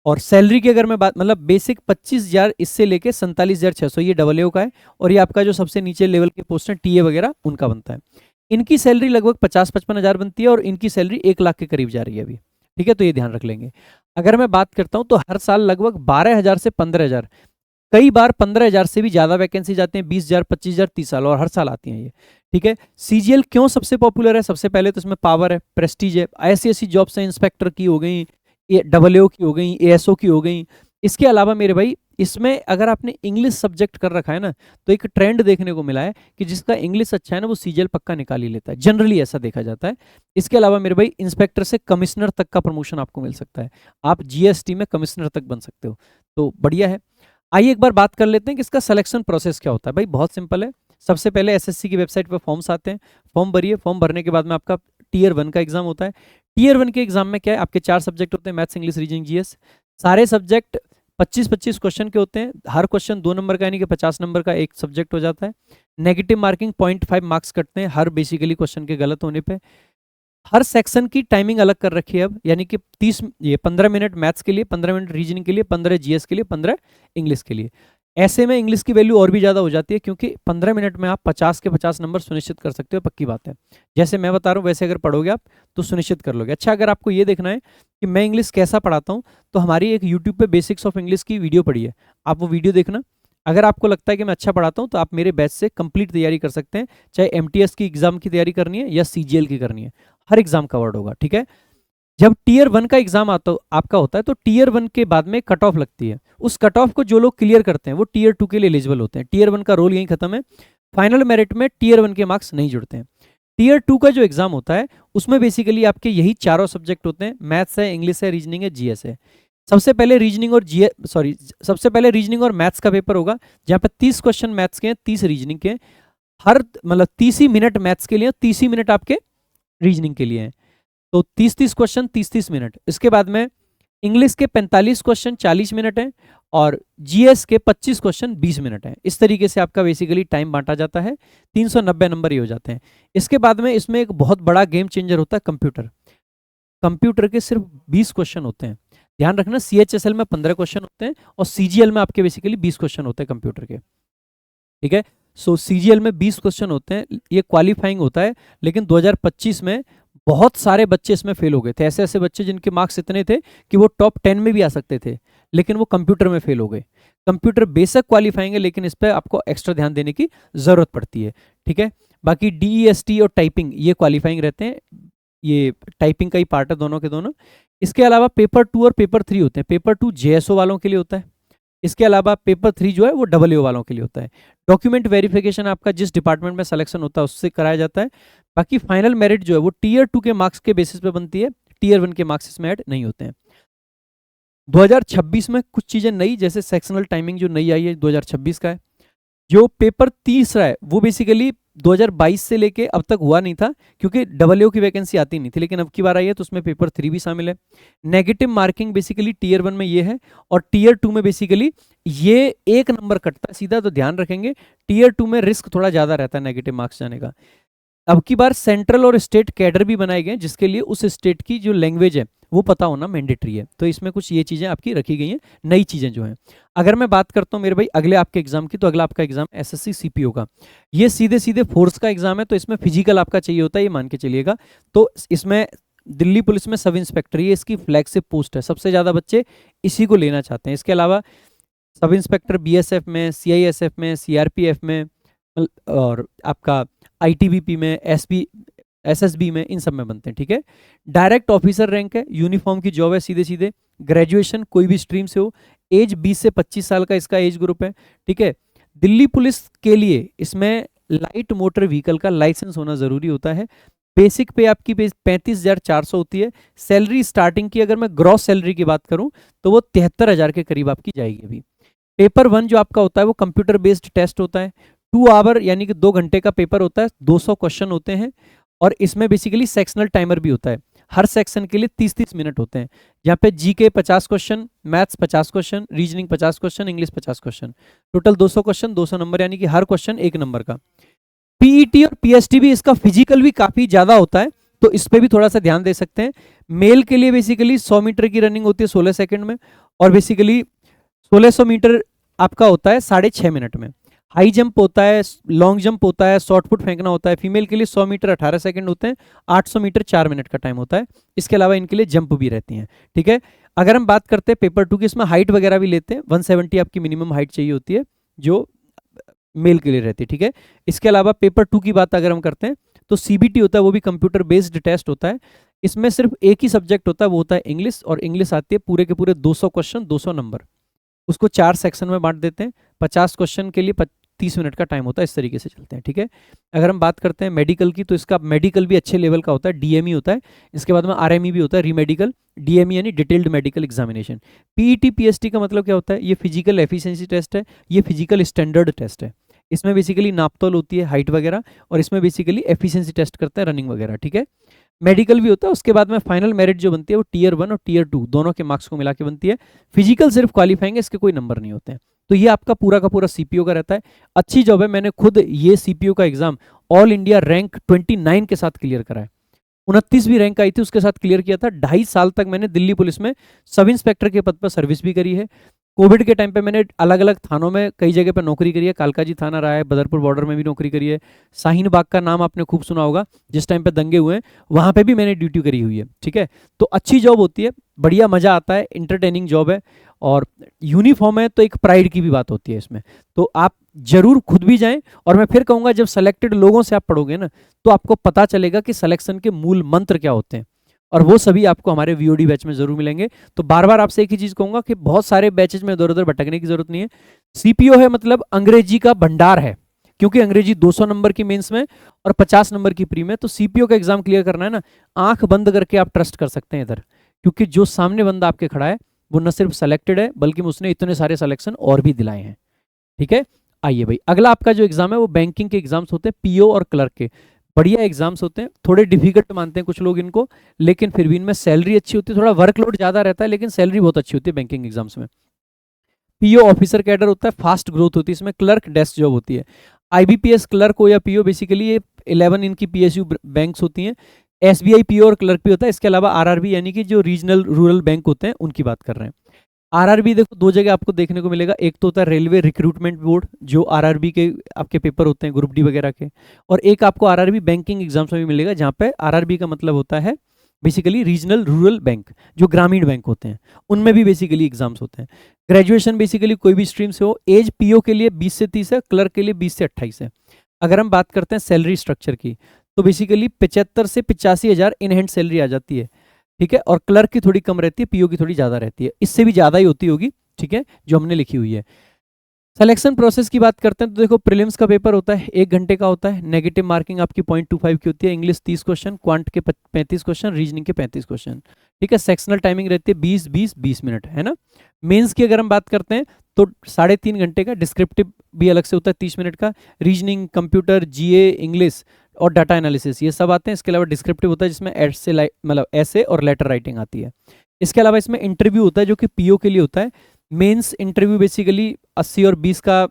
[SPEAKER 1] और सैलरी की अगर मैं बात, मतलब बेसिक 25,000 इससे लेके 47,600 ये डबल का है, और ये आपका जो सबसे नीचे लेवल के पोस्ट हैं टीए वगैरह उनका बनता है। इनकी सैलरी लगभग 50-55 हज़ार बनती है, और इनकी सैलरी 1 लाख के करीब जा रही है अभी, ठीक है। तो ये ध्यान रख लेंगे। अगर मैं बात करता हूं तो हर साल लगभग 12,000 से 15,000, कई बार 15,000 से भी ज्यादा वैकेंसी जाते हैं, 20,000, 25,000, 30 साल, और हर साल आती हैं ये, ठीक है। सीजीएल क्यों सबसे पॉपुलर है? सबसे पहले तो इसमें पावर है, प्रेस्टीज है, ऐसी ऐसी जॉब्स हैं, इंस्पेक्टर की हो गई, डबलओ की हो गई, एएसओ की हो गई। इसके अलावा मेरे भाई इसमें अगर आपने इंग्लिश सब्जेक्ट कर रखा है ना, तो एक ट्रेंड देखने को मिला है कि जिसका इंग्लिश अच्छा है ना वो सीजीएल पक्का निकाल ही लेता है, जनरली ऐसा देखा जाता है। इसके अलावा मेरे भाई इंस्पेक्टर से कमिश्नर तक का प्रमोशन आपको मिल सकता है, आप जीएसटी में कमिश्नर तक बन सकते हो, तो बढ़िया है। आइए एक बार बात कर लेते हैं कि इसका सिलेक्शन प्रोसेस क्या होता है। भाई बहुत सिंपल है। सबसे पहले एसएससी की वेबसाइट पर फॉर्म्स आते हैं, फॉर्म भरिए, फॉर्म भरने के बाद में आपका टीयर 1 का एग्जाम होता है। टीयर 1 के एग्जाम में क्या है, आपके 4 सब्जेक्ट होते हैं, मैथ्स, इंग्लिश, रीजनिंग, जीएस। सारे सब्जेक्ट 25-25 क्वेश्चन के होते हैं, हर क्वेश्चन 2 नंबर का, यानी कि 50 नंबर का एक सब्जेक्ट हो जाता है। नेगेटिव मार्किंग 0.5 मार्क्स कटते हैं हर बेसिकली क्वेश्चन के गलत होने पे। हर सेक्शन की टाइमिंग अलग कर रखी है अब, यानी कि 15 मिनट मैथ्स के लिए, 15 मिनट रीजनिंग के लिए, 15 जीएस के लिए, 15 इंग्लिश के लिए। ऐसे में इंग्लिश की वैल्यू और भी ज़्यादा हो जाती है, क्योंकि 15 मिनट में आप 50 के 50 नंबर सुनिश्चित कर सकते हो, पक्की बात है। जैसे मैं बता रहा हूँ वैसे अगर पढ़ोगे आप तो सुनिश्चित कर लोगे। अच्छा, अगर आपको ये देखना है कि मैं इंग्लिश कैसा पढ़ाता हूँ, तो हमारी एक यूट्यूब पे बेसिक्स ऑफ इंग्लिश की वीडियो पड़ी है, आप वो वीडियो देखना। अगर आपको लगता है कि मैं अच्छा पढ़ाता हूँ तो आप मेरे बैच से कंप्लीट तैयारी कर सकते हैं, चाहे एमटीएस की एग्जाम की तैयारी करनी है या सीजीएल की करनी है, हर एग्जाम कवर्ड होगा, ठीक है। जब टीयर 1 का एग्जाम आपका होता है, तो टीयर 1 के बाद में कट ऑफ लगती है। उस कट ऑफ को जो लोग क्लियर करते हैं वो टीयर 2 के लिए एलिजिबल होते हैं। टीयर 1 का रोल यहीं खत्म है, फाइनल मेरिट में टीयर 1 के मार्क्स नहीं जुड़ते हैं। टीयर 2 का जो एग्जाम होता है उसमें बेसिकली आपके यही चारों सब्जेक्ट होते हैं, मैथ्स है, इंग्लिश है, रीजनिंग है, जीएस है। सबसे पहले रीजनिंग और मैथ्स का पेपर होगा, जहां पर 30 क्वेश्चन मैथ्स के हैं, 30 रीजनिंग के हैं। हर मतलब 30 ही मिनट मैथ्स के लिए, 30 ही मिनट आपके रीजनिंग के लिए हैं। तो 30-30 क्वेश्चन, 30-30 मिनट। इसके बाद में इंग्लिश के 45 क्वेश्चन 40 मिनट हैं, और जीएस के 25 क्वेश्चन 20 मिनट हैं। इस तरीके से आपका बेसिकली टाइम बांटा जाता है, 390 नंबर ही हो जाते हैं। इसके बाद में इसमें एक बहुत बड़ा गेम चेंजर होता है कंप्यूटर। कंप्यूटर के सिर्फ 20 क्वेश्चन होते हैं, ध्यान रखना। सीएचएसएल में 15 क्वेश्चन होते हैं, और सीजीएल में आपके बेसिकली 20 क्वेश्चन होते हैं कंप्यूटर के, ठीक है। सो सीजीएल में 20 क्वेश्चन होते हैं, ये क्वालिफाइंग होता है। लेकिन 2025 में बहुत सारे बच्चे इसमें फेल हो गए थे, ऐसे ऐसे बच्चे जिनके मार्क्स इतने थे कि वो टॉप 10 में भी आ सकते थे, लेकिन वो कंप्यूटर में फेल हो गए। कंप्यूटर बेशक क्वालिफाइंग है, लेकिन इस पर आपको एक्स्ट्रा ध्यान देने की जरूरत पड़ती है, ठीक है। बाकी डीईएसटी और टाइपिंग ये क्वालिफाइंग रहते हैं, ये टाइपिंग का ही पार्ट है दोनों के दोनों। इसके अलावा पेपर 2 और पेपर 3 होते हैं। पेपर 2 जेएसओ वालों के लिए होता है, इसके अलावा पेपर 3 जो है वो डबलओ वालों के लिए होता है। डॉक्यूमेंट वेरिफिकेशन आपका जिस डिपार्टमेंट में सिलेक्शन होता है उससे कराया जाता है। बाकी फाइनल मेरिट जो है वो टीयर 2 के मार्क्स के बेसिस पे बनती है, टीयर 1 के मार्क्स इसमें ऐड नहीं होते हैं। 2026 में कुछ चीजें नई, जैसे सेक्शनल टाइमिंग जो नई आई है 2026 का है। जो पेपर तीसरा है वो बेसिकली 2022 से लेके अब तक हुआ नहीं था, क्योंकि डबलओ की वैकेंसी आती नहीं थी, लेकिन अब की बार आई है तो उसमें पेपर 3 भी शामिल है। नेगेटिव मार्किंग बेसिकली टीयर 1 में ये है, और टीयर 2 में बेसिकली ये 1 नंबर कटता है सीधा, तो ध्यान रखेंगे टीयर 2 में रिस्क थोड़ा ज्यादा रहता है नेगेटिव मार्क्स जाने का। अब की बार सेंट्रल और स्टेट कैडर भी बनाए गए, जिसके लिए उस स्टेट की जो लैंग्वेज है वो पता होना मैंडेटरी है। तो इसमें कुछ ये चीजें आपकी रखी गई हैं, नई चीजें जो हैं। अगर मैं बात करता हूँ मेरे भाई अगले आपके एग्जाम की, तो अगला आपका एग्जाम एसएससी सीपीओ का। ये सीधे सीधे फोर्स का एग्जाम है, तो इसमें फिजिकल आपका चाहिए होता है, ये मान के चलिएगा। तो इसमें दिल्ली पुलिस में सब इंस्पेक्टर, ये इसकी फ्लैगशिप पोस्ट है, सबसे ज्यादा बच्चे इसी को लेना चाहते हैं। इसके अलावा सब इंस्पेक्टर बीएसएफ में, सीआईएसएफ में, सीआरपीएफ में, और आपका आईटीबीपी में, एसएसबी में, इन सब में बनते हैं, ठीक है। डायरेक्ट ऑफिसर रैंक है, यूनिफॉर्म की जॉब है सीधे सीधे, ग्रेजुएशन कोई भी स्ट्रीम से हो, एज 20 से 25 साल का इसका एज ग्रुप है, ठीक है। दिल्ली पुलिस के लिए इसमें लाइट मोटर व्हीकल का लाइसेंस होना जरूरी होता है। बेसिक पे आपकी 35,400 होती है। सैलरी स्टार्टिंग की अगर मैं ग्रॉस सैलरी की बात करूं तो वो 73,000 के करीब आपकी जाएगी अभी। पेपर 1 जो आपका होता है वो कंप्यूटर बेस्ड टेस्ट होता है, 2 आवर यानी कि 2 घंटे का पेपर होता है, 200 क्वेश्चन होते हैं और इसमें बेसिकली सेक्शनल टाइमर भी होता है। हर सेक्शन के लिए 30-30 मिनट होते हैं, जहाँ पे GK 50 question, maths 50 question, reasoning 50 question, English 50 question, total 200 question, 200 number, यानी कि हर क्वेश्चन 1 नंबर का। पीईटी और पीएसटी भी इसका फिजिकल भी काफी ज्यादा होता है, तो इस पे भी थोड़ा सा ध्यान दे सकते हैं। मेल के लिए बेसिकली 100 मीटर की रनिंग होती है 16 सेकंड में, और बेसिकली 1600 मीटर आपका होता है 6.5 मिनट में। हाई जंप होता है, लॉन्ग जंप होता है, शॉर्ट पुट फेंकना होता है। फीमेल के लिए 100 मीटर 18 सेकंड होते हैं, 800 मीटर 4 मिनट का टाइम होता है। इसके अलावा इनके लिए जंप भी रहती हैं, ठीक है। अगर हम बात करते हैं पेपर 2 की, इसमें हाइट वगैरह भी लेते हैं, 170 आपकी मिनिमम हाइट चाहिए होती है जो मेल के लिए रहती है, ठीक है। इसके अलावा पेपर 2 की बात अगर हम करते हैं तो सीबीटी होता है, वो भी कंप्यूटर बेस्ड टेस्ट होता है। इसमें सिर्फ एक ही सब्जेक्ट होता है, वो होता है इंग्लिश, और इंग्लिश आती है पूरे के पूरे 200 क्वेश्चन, 200 नंबर। उसको 4 सेक्शन में बांट देते हैं, 50 क्वेश्चन के लिए 30 मिनट का टाइम होता है। इस तरीके से चलते हैं, ठीक है। अगर हम बात करते हैं मेडिकल की, तो इसका मेडिकल भी अच्छे लेवल का होता है, डीएमई होता है। इसके बाद में आरएमई भी होता है, रीमेडिकल। डीएमई यानी detailed medical examination. PET PST का मतलब क्या होता है, ये फिजिकल एफिशिएंसी टेस्ट है, ये फिजिकल स्टैंडर्ड टेस्ट है। इसमें बेसिकली नापतोल होती है, हाइट वगैरह, और इसमें बेसिकली एफिशिएंसी टेस्ट करते हैं, रनिंग वगैरह, ठीक है। मेडिकल भी होता है। उसके बाद में फाइनल मेरिट जो बनती है वो टियर 1 और टियर 2 दोनों के मार्क्स को मिला के बनती है। फिजिकल सिर्फ क्वालिफाइंग है, इसके कोई नंबर नहीं होते हैं। तो ये आपका पूरा का पूरा सीपीओ का रहता है। अच्छी जॉब है, मैंने खुद ये सीपीओ का एग्जाम ऑल इंडिया रैंक 29 के साथ क्लियर करा है। 29वीं रैंक आई थी, उसके साथ क्लियर किया था। 2.5 साल तक मैंने दिल्ली पुलिस में सब इंस्पेक्टर के पद पर सर्विस भी करी है। कोविड के टाइम पे मैंने अलग अलग थानों में कई जगह पर नौकरी करी है। कालकाजी थाना रहा है, बदरपुर बॉर्डर में भी नौकरी करी है। शाहीन बाग का नाम आपने खूब सुना होगा, जिस टाइम पे दंगे हुए हैं वहां पे भी मैंने ड्यूटी करी हुई है, ठीक है। तो अच्छी जॉब होती है, बढ़िया मजा आता है, इंटरटेनिंग जॉब है, और यूनिफॉर्म है तो एक प्राइड की भी बात होती है इसमें। तो आप जरूर खुद भी जाएं, और मैं फिर कहूंगा जब सेलेक्टेड लोगों से आप पढ़ोगे ना, तो आपको पता चलेगा कि सिलेक्शन के मूल मंत्र क्या होते हैं, और वो सभी आपको हमारे वीओडी बैच में जरूर मिलेंगे। तो बार बार आपसे एक ही चीज कहूंगा कि बहुत सारे बैचेज में इधर उधर भटकने की जरूरत नहीं है। सीपीओ है मतलब अंग्रेजी का भंडार है, क्योंकि अंग्रेजी 200 नंबर की मेंस में और 50 नंबर की प्री में। तो सीपीओ का एग्जाम क्लियर करना है ना, आंख बंद करके आप ट्रस्ट कर सकते हैं इधर, क्योंकि जो सामने बंदा आपके खड़ा है वो न सिर्फ सेलेक्टेड है, बल्कि उसने इतने सारे सिलेक्शन और भी दिलाए हैं, ठीक है। आइए भाई, अगला आपका जो एग्जाम है वो बैंकिंग के एग्जाम्स होते हैं, पीओ और क्लर्क के। बढ़िया एग्जाम्स होते हैं, थोड़े डिफिकल्ट मानते हैं कुछ लोग इनको, लेकिन फिर भी इनमें सैलरी अच्छी होती है। थोड़ा वर्कलोड ज्यादा रहता है, लेकिन सैलरी बहुत अच्छी होती है बैंकिंग एग्जाम्स में। पीओ ऑफिसर कैडर होता है, फास्ट ग्रोथ होती है इसमें। क्लर्क डेस्क जॉब होती है। आईबीपीएस क्लर्क हो या पीओ, बेसिकली ये 11 इनकी पीएसयू बैंक्स होती हैं। एसबीआई पीओ और क्लर्क भी होता है। इसके अलावा आरआरबी यानी कि जो रीजनल रूरल बैंक होते हैं उनकी बात कर रहे हैं। आरआरबी देखो 2 जगह आपको देखने को मिलेगा, एक तो होता है रेलवे रिक्रूटमेंट बोर्ड, जो आरआरबी के आपके पेपर होते हैं ग्रुप डी वगैरह के, और एक आपको आरआरबी बैंकिंग एग्जाम्स में भी मिलेगा, जहाँ पे आरआरबी का मतलब होता है बेसिकली रीजनल रूरल बैंक, जो ग्रामीण बैंक होते हैं उनमें भी बेसिकली एग्जाम्स होते हैं। ग्रेजुएशन बेसिकली कोई भी स्ट्रीम से हो। एज पीओ के लिए 20 से 30 है, क्लर्क के लिए 20 से 28 है। अगर हम बात करते हैं सैलरी स्ट्रक्चर की, तो बेसिकली 75 से 85 हज़ार इन हैंड सैलरी आ जाती है, ठीक है। और क्लर्क की थोड़ी कम रहती है, पीओ की थोड़ी ज्यादा रहती है, इससे भी ज्यादा ही होती होगी, ठीक है, जो हमने लिखी हुई है। सिलेक्शन प्रोसेस की बात करते हैं तो देखो, प्रीलिम्स का पेपर होता है 1 घंटे का होता है। नेगेटिव मार्किंग आपकी 0.25 की होती है। इंग्लिश 30 क्वेश्चन, क्वांट के 35 क्वेश्चन, रीजनिंग के 35 क्वेश्चन, ठीक है। सेक्शनल टाइमिंग रहती है 20-20-20 मिनट, है ना। मेंस की अगर हम बात करते हैं तो 3.5 घंटे का। डिस्क्रिप्टिव भी अलग से होता है 30 मिनट का। रीजनिंग, कंप्यूटर, जीए, इंग्लिश और डाटा एनालिसिस, ये सब आते हैं। इसके अलावा डिस्क्रिप्टिव होता है जिसमें ऐसे मतलब ऐसे और लेटर राइटिंग आती है। इसके अलावा इसमें इंटरव्यू होता है जो कि पीओ के लिए होता है। मेंस इंटरव्यू बेसिकली 80 और 20 का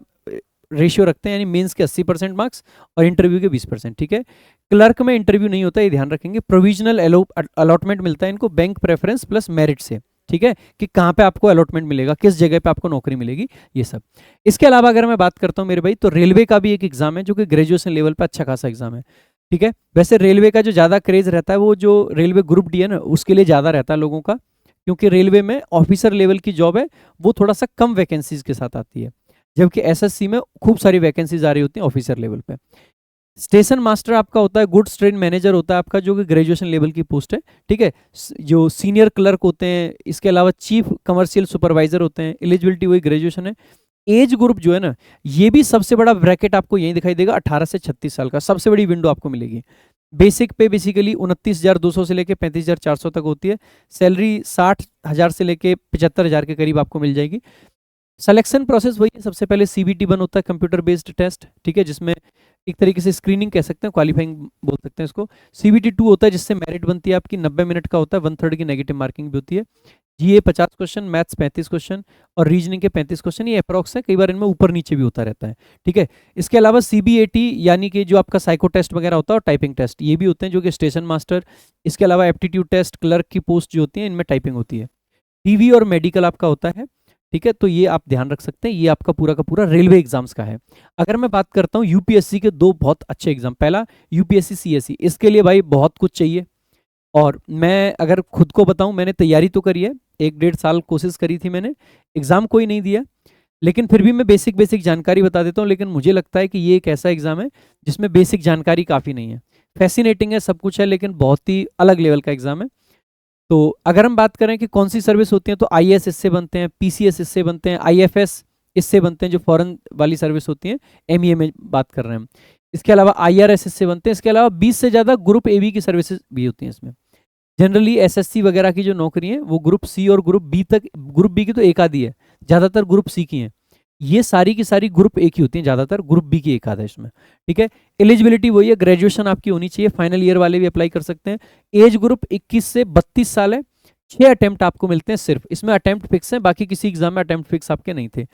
[SPEAKER 1] रेशियो रखते हैं, यानी मेंस के 80% मार्क्स और इंटरव्यू के 20%, ठीक है। क्लर्क में इंटरव्यू नहीं होता, ये ध्यान रखेंगे। प्रोविजनल अलॉटमेंट मिलता है इनको बैंक प्रेफरेंस प्लस मेरिट से, ठीक है, कि कहाँ पे आपको अलॉटमेंट मिलेगा, किस जगह पे आपको नौकरी मिलेगी, ये सब। इसके अलावा अगर मैं बात करता हूँ मेरे भाई, तो रेलवे का भी एक एग्जाम है जो कि ग्रेजुएशन लेवल पर अच्छा खासा एग्जाम है, ठीक है। वैसे रेलवे का जो ज़्यादा क्रेज रहता है वो जो रेलवे ग्रुप डी है ना, उसके लिए ज़्यादा रहता है लोगों का, क्योंकि रेलवे में ऑफिसर लेवल की जॉब है, वो थोड़ा सा कम वैकेंसीज के साथ आती है, जबकि एसएससी में खूब सारी वैकेंसीज आ रही होती हैं ऑफिसर लेवल पे। स्टेशन मास्टर आपका होता है, गुड्स ट्रेन मैनेजर होता है आपका, जो कि ग्रेजुएशन लेवल की पोस्ट है, ठीक है। जो सीनियर क्लर्क होते हैं, इसके अलावा चीफ कमर्शियल सुपरवाइजर होते हैं। एलिजिबिलिटी वही ग्रेजुएशन है। एज ग्रुप जो है ना, ये भी सबसे बड़ा ब्रैकेट आपको यही दिखाई देगा, 18 से 36 साल का, सबसे बड़ी विंडो आपको मिलेगी। बेसिक पे बेसिकली 29,200 से लेके 35,400 तक होती है। सैलरी 60,000 से लेके 75,000 के करीब आपको मिल जाएगी। सिलेक्शन प्रोसेस वही है, सबसे पहले CBT 1 होता है, कंप्यूटर बेस्ड टेस्ट, ठीक है, जिसमें एक तरीके से स्क्रीनिंग कह सकते हैं, क्वालिफाइंग बोल सकते हैं इसको। CBT 2 होता है जिससे मेरिट बनती है आपकी, 90 मिनट का होता है, 1/3 की नेगेटिव मार्किंग भी होती है। GA 50 क्वेश्चन, मैथ्स 35 क्वेश्चन और रीजनिंग के 35 क्वेश्चन, ये अप्रॉक्स है, कई बार इनमें ऊपर नीचे भी होता रहता है, ठीक है। इसके अलावा CBAT यानी कि जो आपका साइको टेस्ट वगैरह होता है और टाइपिंग टेस्ट, ये भी होते हैं, जो कि स्टेशन मास्टर। इसके अलावा एप्टीट्यूड टेस्ट, क्लर्क की पोस्ट जो होती है इनमें टाइपिंग होती है। टीवी और मेडिकल आपका होता है, ठीक है, तो ये आप ध्यान रख सकते हैं, ये आपका पूरा का पूरा रेलवे एग्जाम्स का है। अगर मैं बात करता हूँ यूपीएससी के दो बहुत अच्छे एग्जाम, पहला यूपीएससी सीएससी, इसके लिए भाई बहुत कुछ चाहिए। और मैं अगर खुद को बताऊं, मैंने तैयारी तो करी है, 1-1.5 साल कोशिश करी थी मैंने, एग्जाम कोई नहीं दिया, लेकिन फिर भी मैं बेसिक बेसिक जानकारी बता देता हूँ। लेकिन मुझे लगता है कि ये एक ऐसा एग्जाम है जिसमें बेसिक जानकारी काफ़ी नहीं है। फैसिनेटिंग है, सब कुछ है, लेकिन बहुत ही अलग लेवल का एग्जाम है। तो अगर हम बात करें कि कौन सी सर्विस होती है, तो आईएएस इससे बनते हैं, पीसीएस इससे बनते हैं, आईएफएस इससे बनते हैं, जो फॉरेन वाली सर्विस होती है, एमईए में बात कर रहे हैं हम। इसके अलावा आईआरएस इससे बनते हैं। इसके अलावा 20 से ज़्यादा ग्रुप एबी की सर्विसेज भी होती हैं इसमें। जनरली एसएससी वगैरह की जो नौकरी है वो ग्रुप सी और ग्रुप बी तक, ग्रुप बी की तो एक आधी है, ज़्यादातर ग्रुप सी की हैं। ये सारी की सारी ग्रुप ए की होती हैं, ज़्यादातर ग्रुप बी की एक आधा है इसमें, ठीक है। एलिजिबिलिटी वही है, ग्रेजुएशन आपकी होनी चाहिए, फाइनल ईयर वाले भी अप्लाई कर सकते हैं। एज ग्रुप 21 से 32 साल है। 6 अटेम्प्ट आपको मिलते हैं सिर्फ, इसमें अटेम्प्ट फिक्स है, बाकी किसी एग्जाम में अटेम्प्ट फिक्स आपके नहीं थे।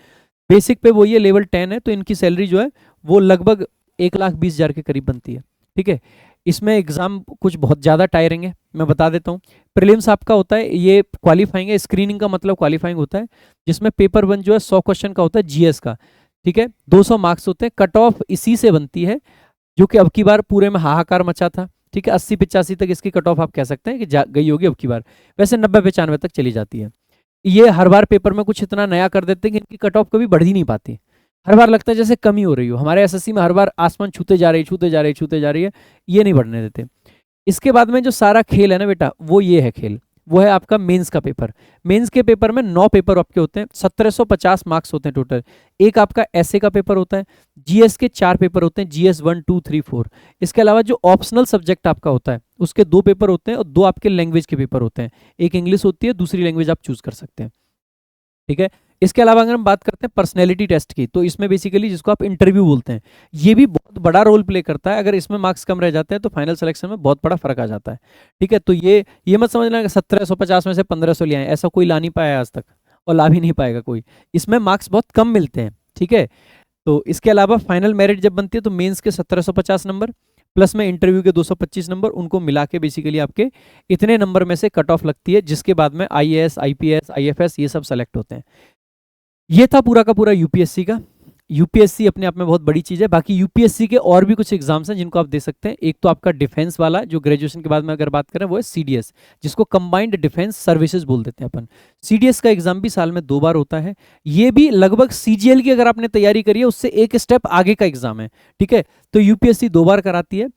[SPEAKER 1] बेसिक पे वही है, लेवल 10 है, तो इनकी सैलरी जो है वो लगभग 1,20,000 के करीब बनती है, ठीक है। इसमें एग्जाम कुछ बहुत ज़्यादा टायरिंग है, मैं बता देता हूँ। प्रीलिम्स आपका होता है, ये क्वालिफाइंग है, स्क्रीनिंग का मतलब क्वालिफाइंग होता है, जिसमें पेपर 1 जो है 100 क्वेश्चन का होता है जीएस का, ठीक है, 200 मार्क्स होते हैं। कट ऑफ इसी से बनती है, जो कि अब की बार पूरे में हाहाकार मचा था, ठीक है। 80-85 तक इसकी कट ऑफ आप कह सकते हैं कि गई होगी अब की बार, वैसे 90-95 तक चली जाती है। ये हर बार पेपर में कुछ इतना नया कर देते हैं कि इनकी कट ऑफ कभी बढ़ ही नहीं पाती, हर बार लगता है जैसे कमी हो रही हो। हमारे एसएससी में हर बार आसमान छूते जा रही है, छूते जा रही है, छूते जा रही है, ये नहीं बढ़ने देते। इसके बाद में जो सारा खेल है ना बेटा, वो ये है खेल, वो है आपका मेंस का पेपर। मेंस के पेपर में 9 पेपर आपके होते हैं, 1750 मार्क्स होते हैं टोटल। एक आपका ऐसे का पेपर होता है, जीएस के 4 पेपर होते हैं, जीएस 1, 2, 3, 4। इसके अलावा जो ऑप्शनल सब्जेक्ट आपका होता है उसके 2 पेपर होते हैं और 2 आपके लैंग्वेज के पेपर होते हैं। एक इंग्लिश होती है, दूसरी लैंग्वेज आप चूज कर सकते हैं, ठीक है। इसके अलावा अगर हम बात करते हैं पर्सनैलिटी टेस्ट की, तो इसमें बेसिकली जिसको आप इंटरव्यू बोलते हैं, ये भी बहुत बड़ा रोल प्ले करता है। अगर इसमें मार्क्स कम रह जाते हैं तो फाइनल सिलेक्शन में बहुत बड़ा फर्क आ जाता है, ठीक है। तो ये मत समझना कि 1750 में से 1500 ले आए, ऐसा कोई ला नहीं पाया आज तक और ला भी नहीं पाएगा कोई। इसमें मार्क्स बहुत कम मिलते हैं, ठीक है। तो इसके अलावा फाइनल मेरिट जब बनती है तो मेंस के 1750 नंबर प्लस में इंटरव्यू के 225 नंबर, उनको मिला के बेसिकली आपके इतने नंबर में से कट ऑफ लगती है, जिसके बाद में आईएएस, आईपीएस, आईएफएस ये सब सेलेक्ट होते हैं। ये था पूरा का पूरा यूपीएससी का। यूपीएससी अपने आप में बहुत बड़ी चीज़ है। बाकी यूपीएससी के और भी कुछ एग्जाम्स हैं जिनको आप दे सकते हैं। एक तो आपका डिफेंस वाला, जो ग्रेजुएशन के बाद में अगर बात करें, वो है सीडीएस, जिसको कंबाइंड डिफेंस सर्विसेज बोल देते हैं अपन। सीडीएस का एग्जाम भी साल में 2 बार होता है। ये भी लगभग सीजीएल की अगर आपने तैयारी करी है उससे एक स्टेप आगे का एग्जाम है, ठीक है। तो यूपीएससी 2 बार कराती है।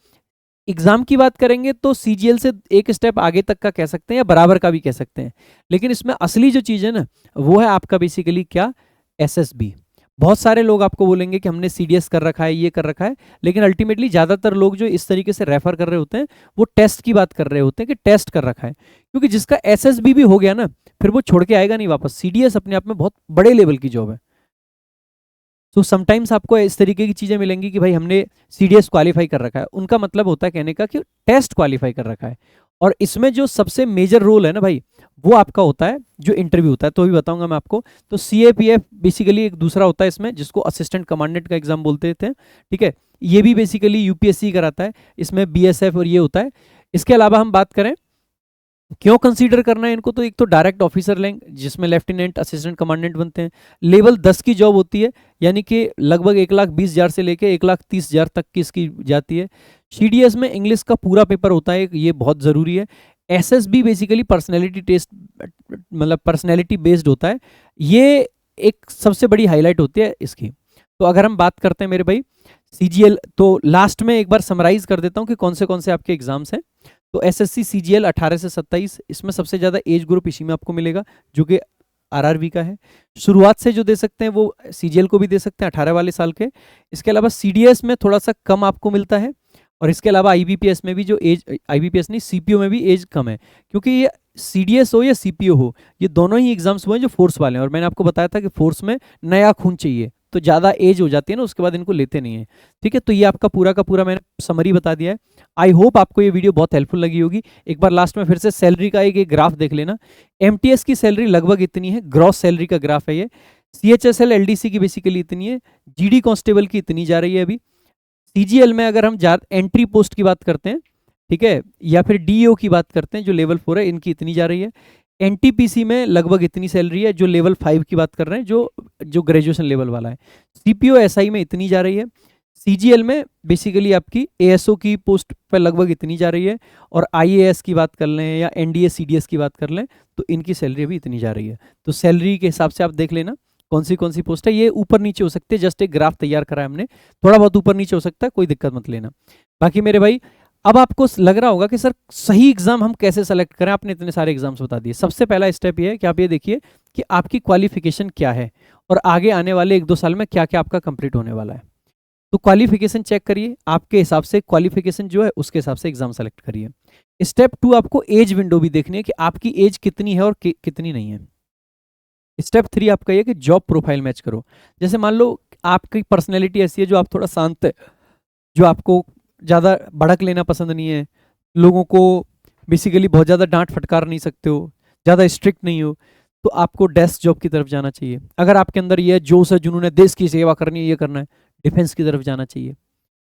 [SPEAKER 1] एग्जाम की बात करेंगे तो सीजीएल से एक स्टेप आगे तक का कह सकते हैं या बराबर का भी कह सकते हैं। लेकिन इसमें असली जो चीज़ है ना, वो है आपका बेसिकली क्या, एसएसबी। बहुत सारे लोग आपको बोलेंगे कि हमने सीडीएस कर रखा है, ये कर रखा है, लेकिन अल्टीमेटली ज़्यादातर लोग जो इस तरीके से रेफर कर रहे होते हैं वो टेस्ट की बात कर रहे होते हैं कि टेस्ट कर रखा है। क्योंकि जिसका एसएसबी भी हो गया ना, फिर वो छोड़ के आएगा नहीं वापस। सीडीएस अपने आप में बहुत बड़े लेवल की जॉब है। तो समटाइम्स आपको इस तरीके की चीज़ें मिलेंगी कि भाई हमने सीडीएस क्वालिफाई कर रखा है, उनका मतलब होता है कहने का कि टेस्ट क्वालिफाई कर रखा है। और इसमें जो सबसे मेजर रोल है ना भाई, वो आपका होता है जो इंटरव्यू होता है, तो भी बताऊंगा मैं आपको। तो सीएपीएफ बेसिकली एक दूसरा होता है इसमें, जिसको असिस्टेंट कमांडेंट का एग्जाम बोलते थे, ठीक है। ये भी बेसिकली यूपीएससी कराता है, इसमें बीएसएफ और ये होता है। इसके अलावा हम बात करें क्यों कंसीडर करना है इनको, तो एक तो डायरेक्ट ऑफिसर रैंक, जिसमें लेफ्टिनेंट, असिस्टेंट कमांडेंट बनते हैं। लेवल 10 की जॉब होती है, यानी कि लगभग 1,20,000 से लेके 1,30,000 तक की इसकी जाती है। सीडीएस में इंग्लिश का पूरा पेपर होता है, ये बहुत ज़रूरी है। एसएसबी बेसिकली पर्सनैलिटी टेस्ट, मतलब पर्सनैलिटी बेस्ड होता है। ये एक सबसे बड़ी हाईलाइट होती है इसकी। तो अगर हम बात करते हैं मेरे भाई सीजीएल, तो लास्ट में एक बार समराइज कर देता हूँ कि कौन से आपके एग्जाम्स हैं। तो एसएससी सीजीएल 18 से 27, इसमें सबसे ज़्यादा एज ग्रुप इसी में आपको मिलेगा, जो कि आरआरबी का है। शुरुआत से जो दे सकते हैं वो सीजीएल को भी दे सकते हैं 18 वाले साल के। इसके अलावा सीडीएस में थोड़ा सा कम आपको मिलता है, और इसके अलावा आईबीपीएस में भी जो एज, आईबीपीएस नहीं सीपीओ में भी एज कम है, क्योंकि ये सीडीएस हो या सीपीओ हो, ये दोनों ही एग्जाम्स हुए हैं जो फोर्स वाले हैं, और मैंने आपको बताया था कि फोर्स में नया खून चाहिए, तो ज़्यादा एज हो जाती है ना, उसके बाद इनको लेते नहीं है। ठीक है, तो ये आपका पूरा का पूरा मैंने समरी बता दिया है। आई होप आपको ये वीडियो बहुत हेल्पफुल लगी होगी। एक बार लास्ट में फिर से सैलरी का एक ग्राफ देख लेना। एमटीएस की सैलरी लगभग इतनी है, ग्रॉस सैलरी का ग्राफ है ये। सीएचएसएल एलडीसी की बेसिकली इतनी है, जीडी कांस्टेबल की इतनी जा रही है अभी। सीजीएल में अगर हम एंट्री पोस्ट की बात करते हैं, ठीक है, या फिर डीओ की बात करते हैं जो लेवल 4 है, इनकी इतनी जा रही है। एनटीपीसी में लगभग इतनी सैलरी है, जो लेवल 5 की बात कर रहे हैं, जो ग्रेजुएशन लेवल वाला है। सीपीओ एसआई में इतनी जा रही है। सीजीएल में बेसिकली आपकी एएसओ की पोस्ट पर लगभग इतनी जा रही है, और आईएएस की बात कर लें या एनडीए सीडीएस की बात कर लें तो इनकी सैलरी भी इतनी जा रही है। तो सैलरी के हिसाब से आप देख लेना कौन सी पोस्ट है। ये ऊपर नीचे हो सकते हैं, जस्ट एक ग्राफ तैयार करा है हमने, थोड़ा बहुत ऊपर नीचे हो सकता है, कोई दिक्कत मत लेना। बाकी मेरे भाई अब आपको लग रहा होगा कि सर सही एग्जाम हम कैसे सेलेक्ट करें, आपने इतने सारे एग्जाम्स बता दिए। सबसे पहला स्टेप ये है कि आप ये देखिए कि आपकी क्वालिफिकेशन क्या है और आगे आने वाले 1-2 साल में क्या क्या आपका कंप्लीट होने वाला है। तो क्वालिफिकेशन चेक करिए, आपके हिसाब से क्वालिफिकेशन जो है उसके हिसाब से एग्जाम सेलेक्ट करिए। स्टेप 2 आपको एज विंडो भी देखनी है कि आपकी एज कितनी है और कितनी नहीं है। स्टेप 3 आपका ये कि जॉब प्रोफाइल मैच करो। जैसे मान लो आपकी पर्सनैलिटी ऐसी है जो आप थोड़ा शांत है, जो आपको ज़्यादा भड़क लेना पसंद नहीं है, लोगों को बेसिकली बहुत ज़्यादा डांट फटकार नहीं सकते हो, ज़्यादा स्ट्रिक्ट नहीं हो, तो आपको डेस्क जॉब की तरफ जाना चाहिए। अगर आपके अंदर ये जोश है, जुनून है, देश की सेवा करनी है, ये करना है, डिफेंस की तरफ जाना चाहिए।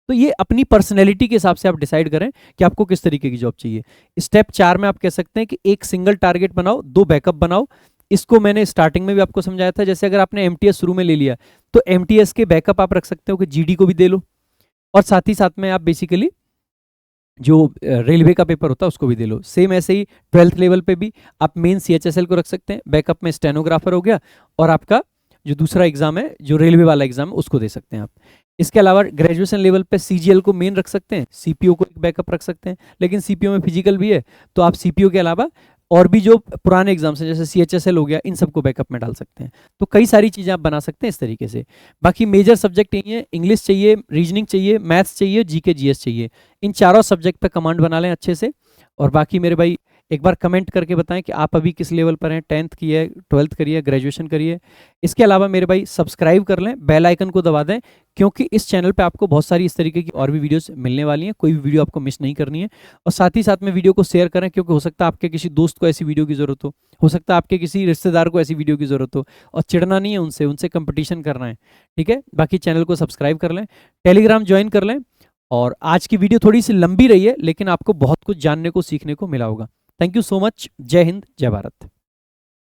[SPEAKER 1] तो ये अपनी पर्सनैलिटी के हिसाब से आप डिसाइड करें कि आपको किस तरीके की जॉब चाहिए। स्टेप 4 में आप कह सकते हैं कि एक सिंगल टारगेट बनाओ, 2 बैकअप बनाओ। इसको मैंने स्टार्टिंग में भी आपको समझाया था। जैसे अगर आपने एमटीएस शुरू में ले लिया तो एमटीएस के बैकअप आप रख सकते हो कि जीडी को भी दे लो, और साथ ही साथ में आप बेसिकली जो रेलवे का पेपर होता है उसको भी दे लो। सेम ऐसे ही 12th लेवल पे भी आप मेन सीएचएसएल को रख सकते हैं, बैकअप में स्टेनोग्राफर हो गया, और आपका जो दूसरा एग्जाम है जो रेलवे वाला एग्जाम है उसको दे सकते हैं आप। इसके अलावा ग्रेजुएशन लेवल पे सीजीएल को मेन रख सकते हैं, सीपीओ को एक बैकअप रख सकते हैं, लेकिन सीपीओ में फिजिकल भी है तो आप सीपीओ के अलावा और भी जो पुराने एग्जाम्स हैं जैसे सीएचएसएल हो गया, इन सबको बैकअप में डाल सकते हैं। तो कई सारी चीज़ें आप बना सकते हैं इस तरीके से। बाकी मेजर सब्जेक्ट यही है, इंग्लिश चाहिए, रीजनिंग चाहिए, मैथ्स चाहिए, जीके जीएस चाहिए। इन चारों सब्जेक्ट पे कमांड बना लें अच्छे से। और बाकी मेरे भाई एक बार कमेंट करके बताएं कि आप अभी किस लेवल पर हैं, 10th की है, 12th करिए, ग्रेजुएशन करिए। इसके अलावा मेरे भाई सब्सक्राइब कर लें, बेल आइकन को दबा दें, क्योंकि इस चैनल पे आपको बहुत सारी इस तरीके की और भी वीडियोस मिलने वाली हैं, कोई भी वीडियो आपको मिस नहीं करनी है। और साथ ही साथ में वीडियो को शेयर करें, क्योंकि हो सकता है आपके किसी दोस्त को ऐसी वीडियो की ज़रूरत हो सकता है आपके किसी रिश्तेदार को ऐसी वीडियो की ज़रूरत हो, और चिढ़ना नहीं है उनसे कंपटीशन करना है। ठीक है, बाकी चैनल को सब्सक्राइब कर लें, टेलीग्राम ज्वाइन कर लें। और आज की वीडियो थोड़ी सी लंबी रही है, लेकिन आपको बहुत कुछ जानने को सीखने को मिला होगा। Thank you so much. जय हिंद, जय भारत।